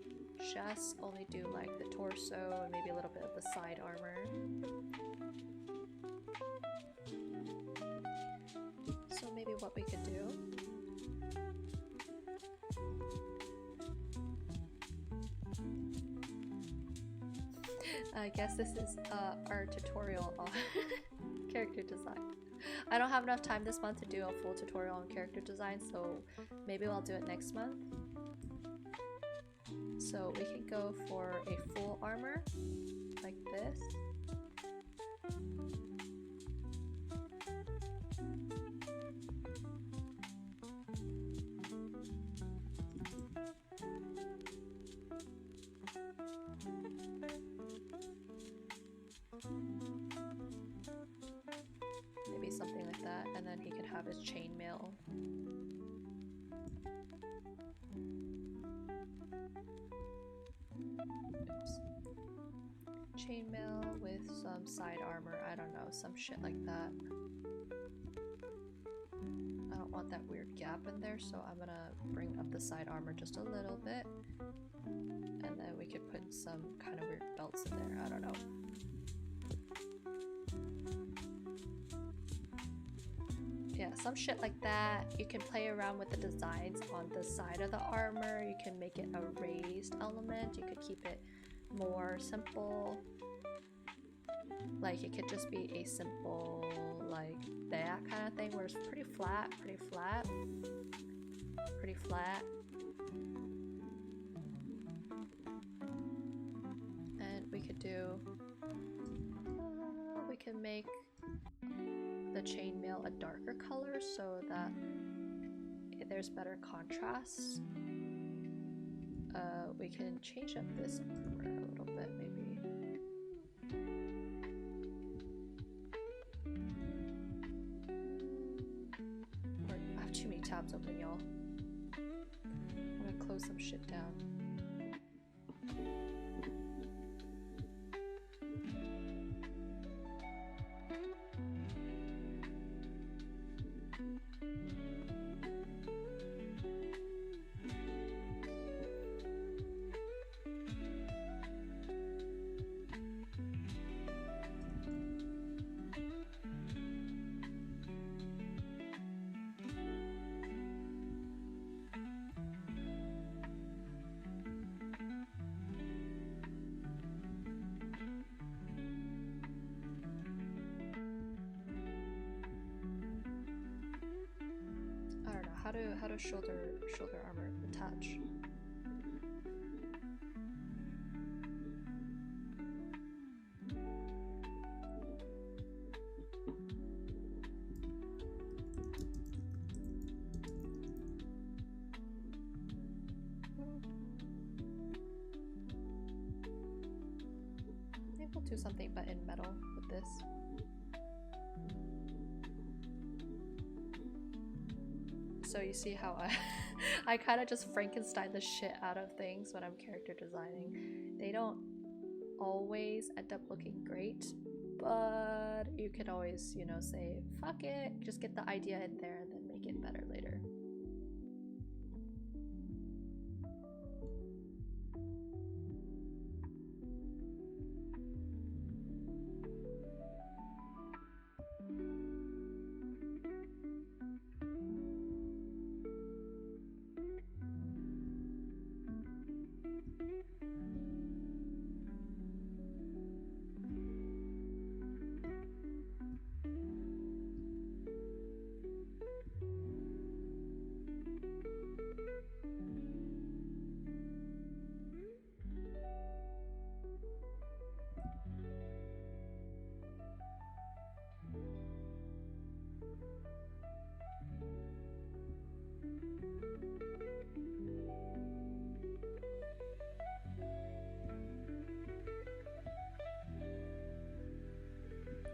just only do like the torso and maybe a little bit of the side armor. So maybe what we could do I guess this is our tutorial on character design. I don't have enough time this month to do a full tutorial on character design, so maybe I'll do it next month. So we can go for a full armor like this. Maybe something like that, and then he can have his chainmail. Oops. Chainmail with some side armor, I don't know, some shit like that. I don't want that weird gap in there, so I'm gonna bring up the side armor just a little bit. And then we could put some kind of weird belts in there, I don't know. Yeah, some shit like that. You can play around with the designs on the side of the armor. You can make it a raised element. You could keep it more simple. Like it could just be a simple like that kind of thing where it's pretty flat. And we could do, we can make the chainmail a darker color so that there's better contrast. We can change up this armor a little bit maybe. I have too many tabs open, y'all. I'm gonna close some shit down. How does shoulder armor attach? Maybe we'll do something but in metal with this. So you see how I kind of just Frankenstein the shit out of things when I'm character designing. They don't always end up looking great, but you can always, you know, say, fuck it, just get the idea in there and then make it better later.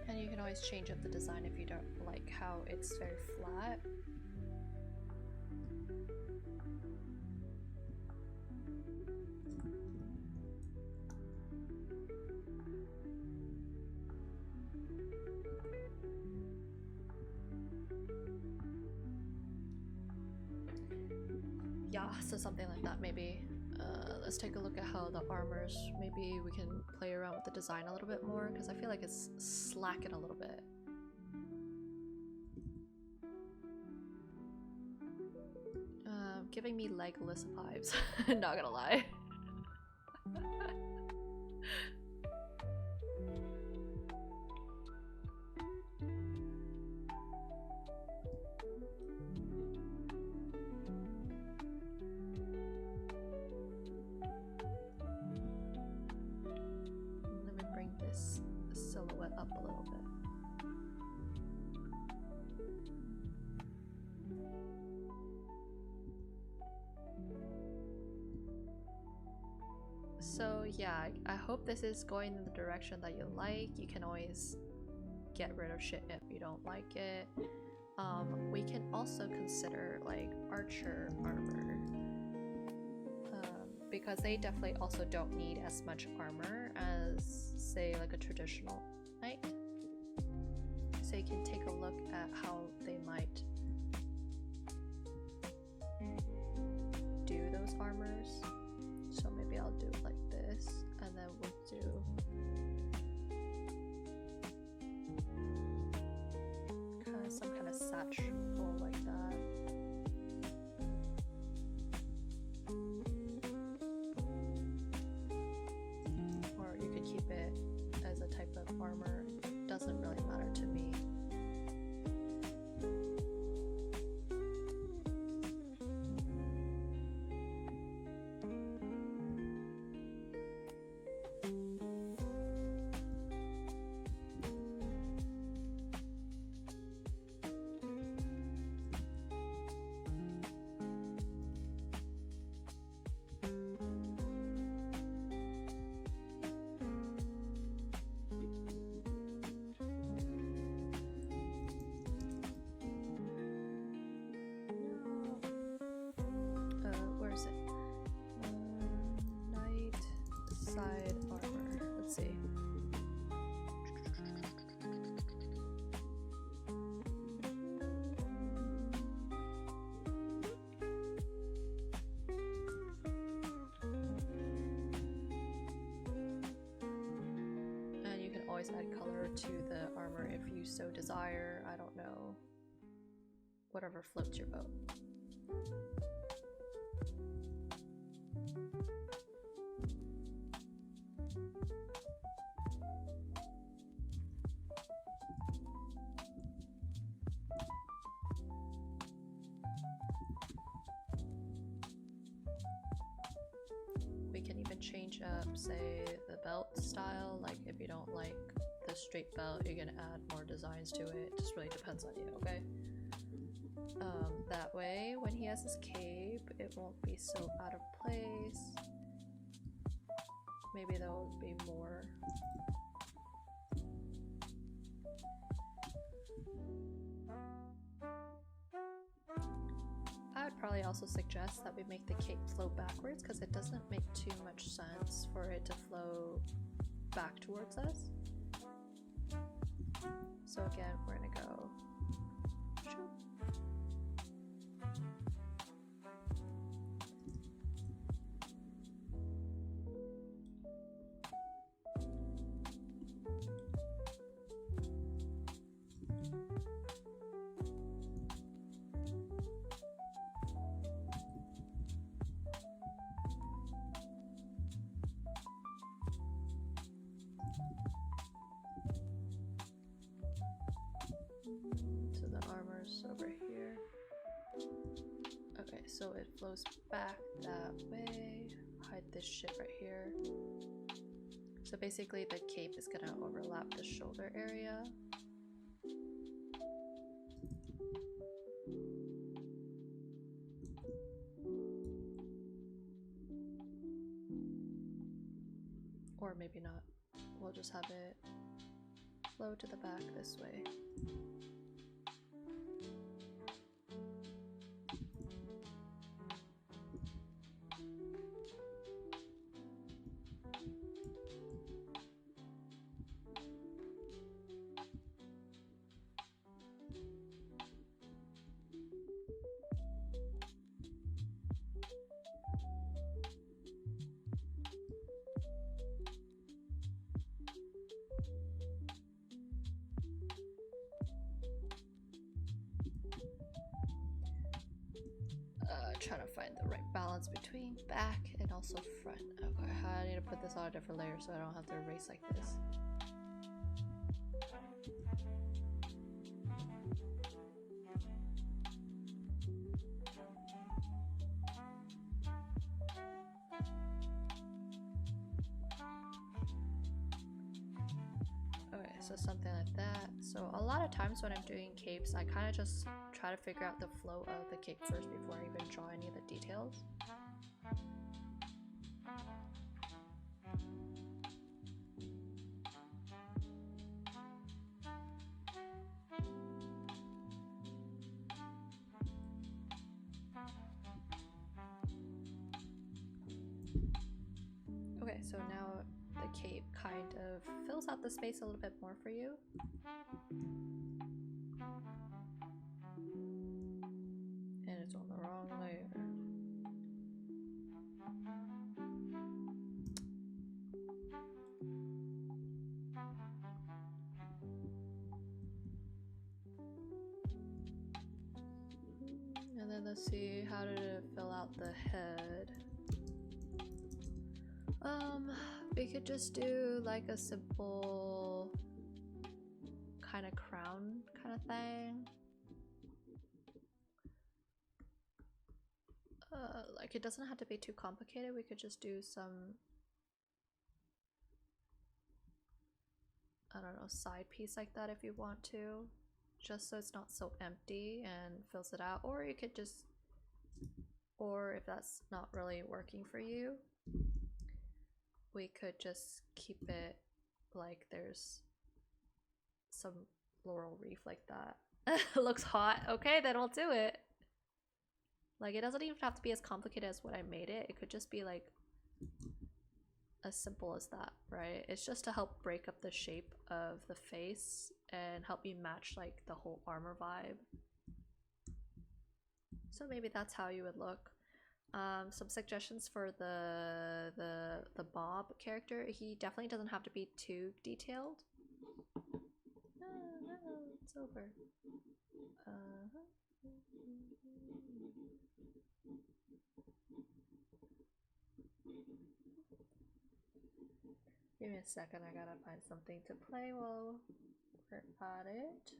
And you can always change up the design if you don't like how it's very flat. Yeah, so something like that maybe. Let's take a look at how the armors, maybe we can play around with the design a little bit more because I feel like it's slacking a little bit. Giving me Legolas vibes, not gonna lie. Silhouette up a little bit. So yeah, I hope this is going in the direction that you like. You can always get rid of shit if you don't like it. We can also consider like archer armor, because they definitely also don't need as much armor as say like a traditional knight. So you can take a look at how they might do those armors. So maybe I'll do it like this, and then we'll do some kind of satchel always add color to the armor if you so desire. I don't know. Whatever floats your boat. We can even change up, say, the belt style. Like if you don't like the straight belt, you're gonna add more designs to it. It just really depends on you, okay? That way, when he has his cape, it won't be so out of place. Maybe there will be more. I would probably also suggest that we make the cape flow backwards because it doesn't make too much sense for it to flow back towards us. So again, we're gonna go shoop. So the armor's over here. Okay, so it flows back that way. Hide this shit right here. So basically the cape is gonna overlap the shoulder area. Or maybe not. We'll just have it flow to the back this way. Trying to find the right balance between back and also front. Okay, I need to put this on a different layer so I don't have to erase like this. Okay, so something like that. So a lot of times when I'm doing capes, I kind of just try to figure out the flow of the cape first before I even draw any of the details. Okay, so now the cape kind of fills out the space a little bit more for you. And it's on the wrong layer. And then let's see, how did it fill out the head? We could just do like a simple kind of crown kind of thing. Like it doesn't have to be too complicated. We could just do some, I don't know, side piece like that if you want to, just so it's not so empty and fills it out. Or you could just, or if that's not really working for you, we could just keep it like there's some laurel wreath like that. Looks hot. Okay, then we'll do it. Like, it doesn't even have to be as complicated as what I made it. It could just be like as simple as that, right? It's just to help break up the shape of the face and help you match like the whole armor vibe. So maybe that's how you would look. Some suggestions for the Bob character. He definitely doesn't have to be too detailed. it's over. Give me a second, I gotta find something to play while we're at it.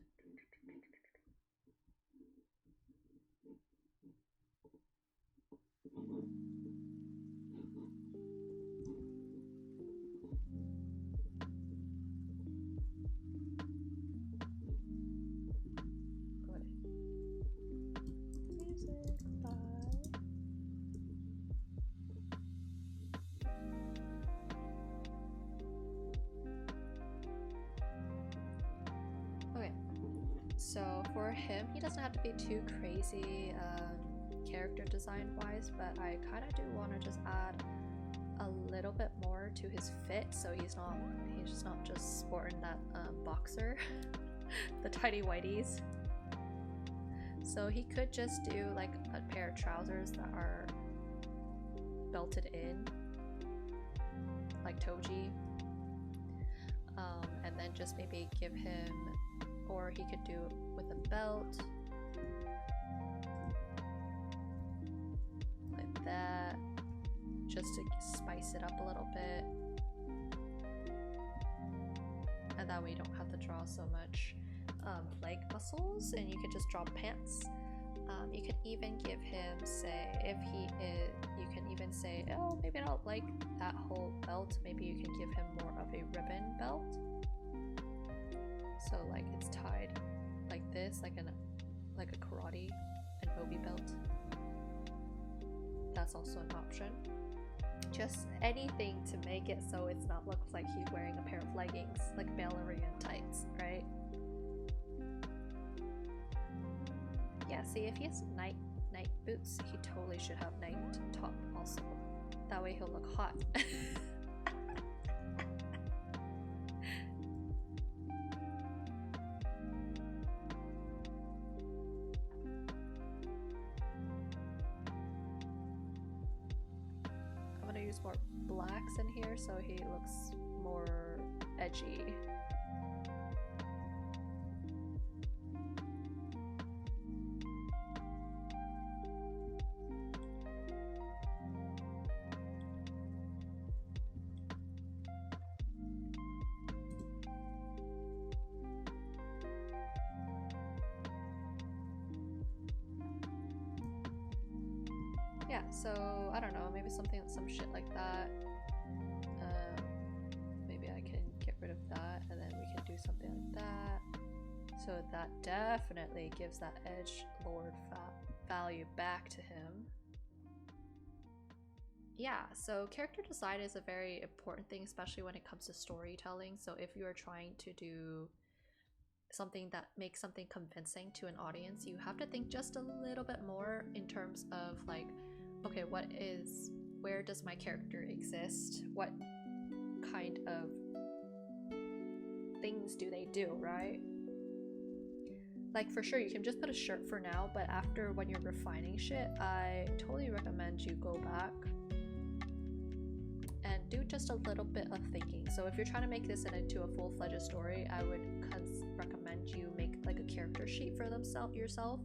So for him, he doesn't have to be too crazy character design wise, but I kind of do want to just add a little bit more to his fit, so he's just not just sporting that boxer, the tiny whiteys. So he could just do like a pair of trousers that are belted in, like Toji, and then just maybe give him, or he could do with a belt like that, just to spice it up a little bit, and that way you don't have to draw so much leg muscles, and you could just draw pants. You could even give him, say, if he is, you can even say, oh, maybe I don't like that whole belt, maybe you can give him more of a ribbon belt. So like it's tied like this, like a karate, an obi belt. That's also an option. Just anything to make it so it's not looks like he's wearing a pair of leggings, like ballerina tights, right? Yeah, see, if he has night boots, he totally should have night top also. That way he'll look hot. I'm gonna use more blacks in here so he looks more edgy. Yeah, so I don't know, maybe some shit like that. Maybe I can get rid of that, and then we can do something like that. So that definitely gives that edge lord value back to him. Yeah, so character design is a very important thing, especially when it comes to storytelling. So if you are trying to do something that makes something convincing to an audience, you have to think just a little bit more in terms of like, okay, where does my character exist? What kind of things do they do, right? Like for sure, you can just put a shirt for now, but after when you're refining shit, I totally recommend you go back and do just a little bit of thinking. So if you're trying to make this into a full-fledged story, I would recommend you make like a character sheet for yourself.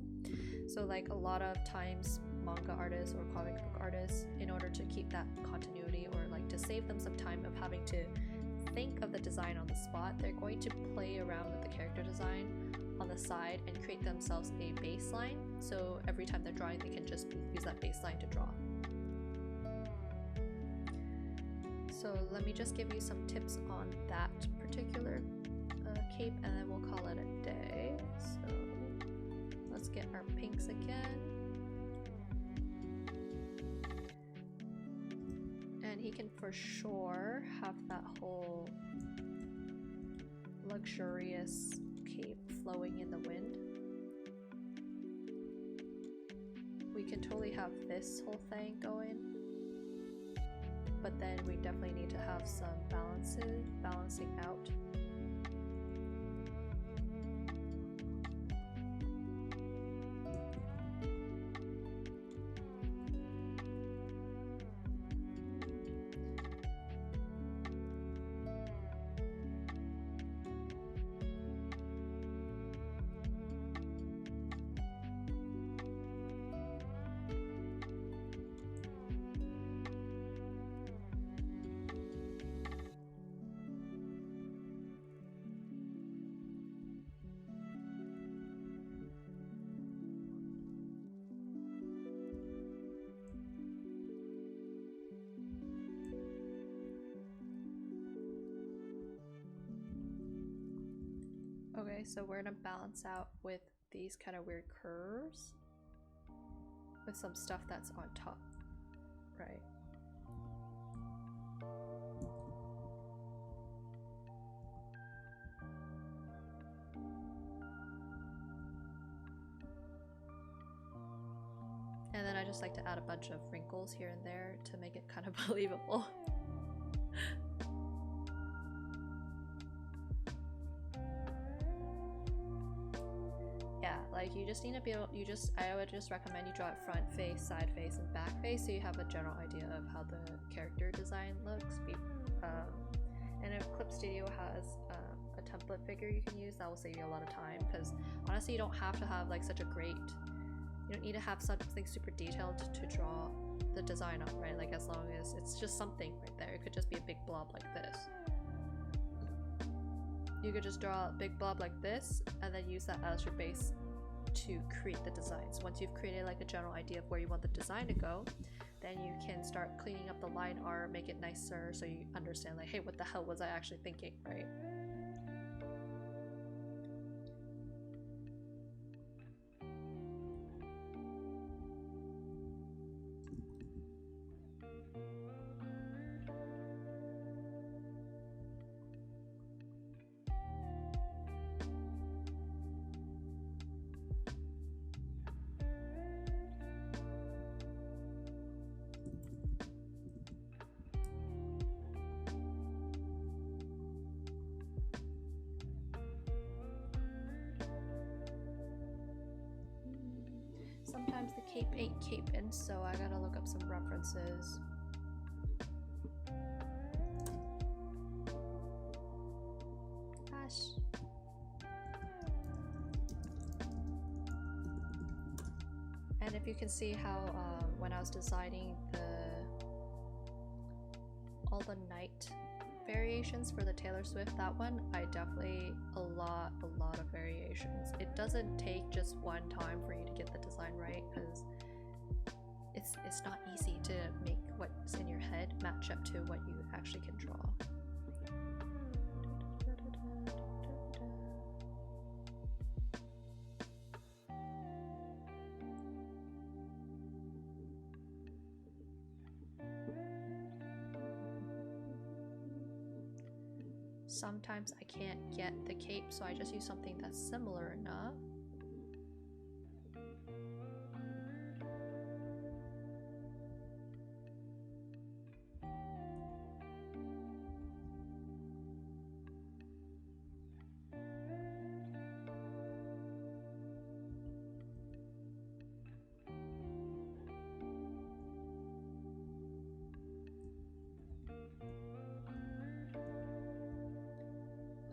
So like a lot of times manga artists or comic book artists, in order to keep that continuity or like to save them some time of having to think of the design on the spot, they're going to play around with the character design on the side and create themselves a baseline. So every time they're drawing, they can just use that baseline to draw. So let me just give you some tips on that particular cape, and then we'll call it a day. So let's get our pinks again. And he can for sure have that whole luxurious cape flowing in the wind. We can totally have this whole thing going, but then we definitely need to have some balancing out. Okay, so we're gonna balance out with these kind of weird curves with some stuff that's on top, right? And then I just like to add a bunch of wrinkles here and there to make it kind of believable. Yeah, like you just need to be able, I would just recommend you draw it front face, side face, and back face so you have a general idea of how the character design looks. And if Clip Studio has a template figure you can use, that will save you a lot of time, because honestly you don't have to have like such a great, you don't need to have something super detailed to draw the design on, right? Like as long as it's just something right there. It could just be a big blob like this. You could just draw a big blob like this and then use that as your base to create the designs. Once you've created like a general idea of where you want the design to go, then you can start cleaning up the line art, make it nicer so you understand like, hey, what the hell was I actually thinking, right? Sometimes the cape ain't caping, so I gotta look up some references. Gosh. And if you can see how when I was designing all the night variations for the Taylor Swift, that one, I definitely a lot of variations. It doesn't take just one time for you to get the design right, because it's not easy to make what's in your head match up to what you actually can draw. Sometimes I can't get the cape, so I just use something that's similar enough.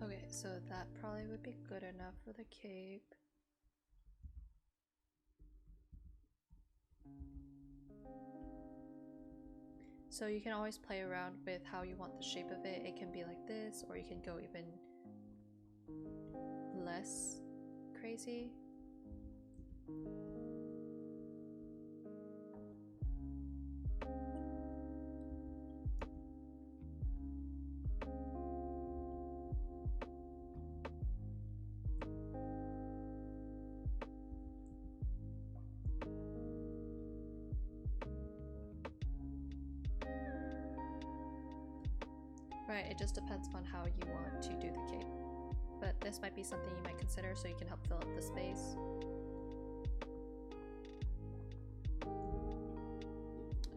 Okay, so that probably would be good enough for the cape. So you can always play around with how you want the shape of it. It can be like this, or you can go even less crazy. Right, it just depends on how you want to do the cape. But this might be something you might consider so you can help fill up the space.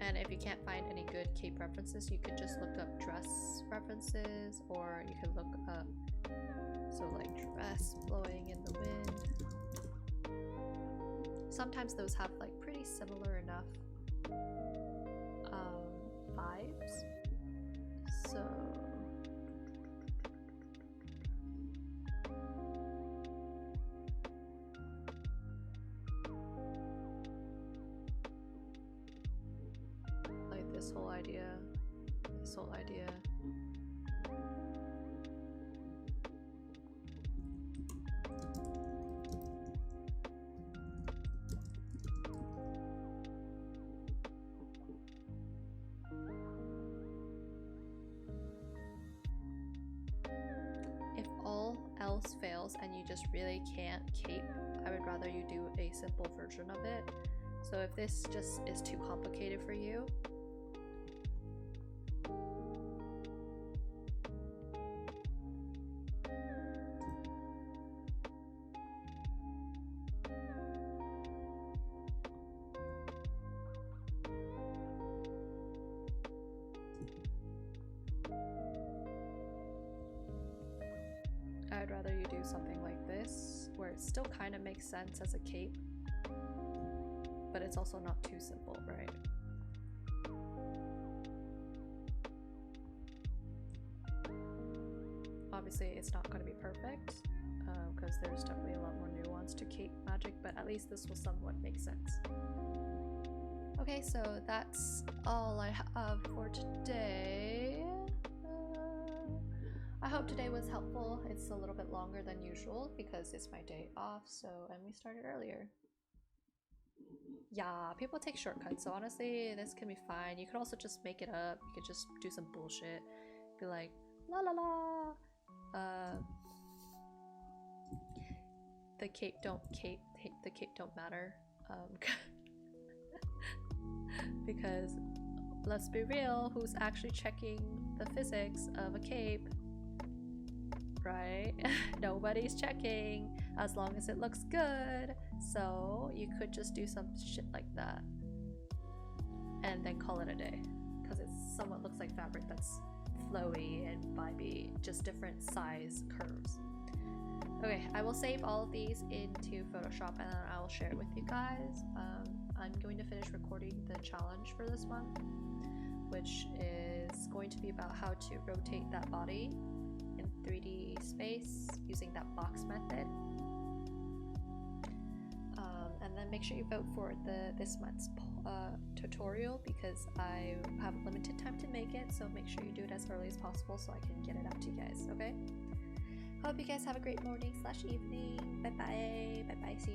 And if you can't find any good cape references, you could just look up dress references, or you could look up, so like dress blowing in the wind. Sometimes those have like pretty similar enough vibes. So like this whole idea. If all else this fails and you just really can't cape, I would rather you do a simple version of it. So if this just is too complicated for you, I'd rather you do something like this, where it still kind of makes sense as a cape, but it's also not too simple, right? Obviously, it's not going to be perfect, because there's definitely a lot more nuance to cape magic, but at least this will somewhat make sense. Okay, so that's all I have for today. I hope today was helpful. It's a little bit longer than usual because it's my day off, and we started earlier. Yeah, people take shortcuts, so honestly, this can be fine. You could also just make it up. You could just do some bullshit. Be like, la la la. The cape don't matter. Because let's be real, who's actually checking the physics of a cape? Right? Nobody's checking as long as it looks good. So you could just do some shit like that and then call it a day, because it somewhat looks like fabric that's flowy and vibey, just different size curves. Okay, I will save all of these into Photoshop and then I will share it with you guys. I'm going to finish recording the challenge for this month, which is going to be about how to rotate that body in 3D space using that box method. And then make sure you vote for this month's tutorial, because I have limited time to make it, so make sure you do it as early as possible so I can get it out to you guys, okay? Hope you guys have a great morning/evening. Bye bye. Bye bye. See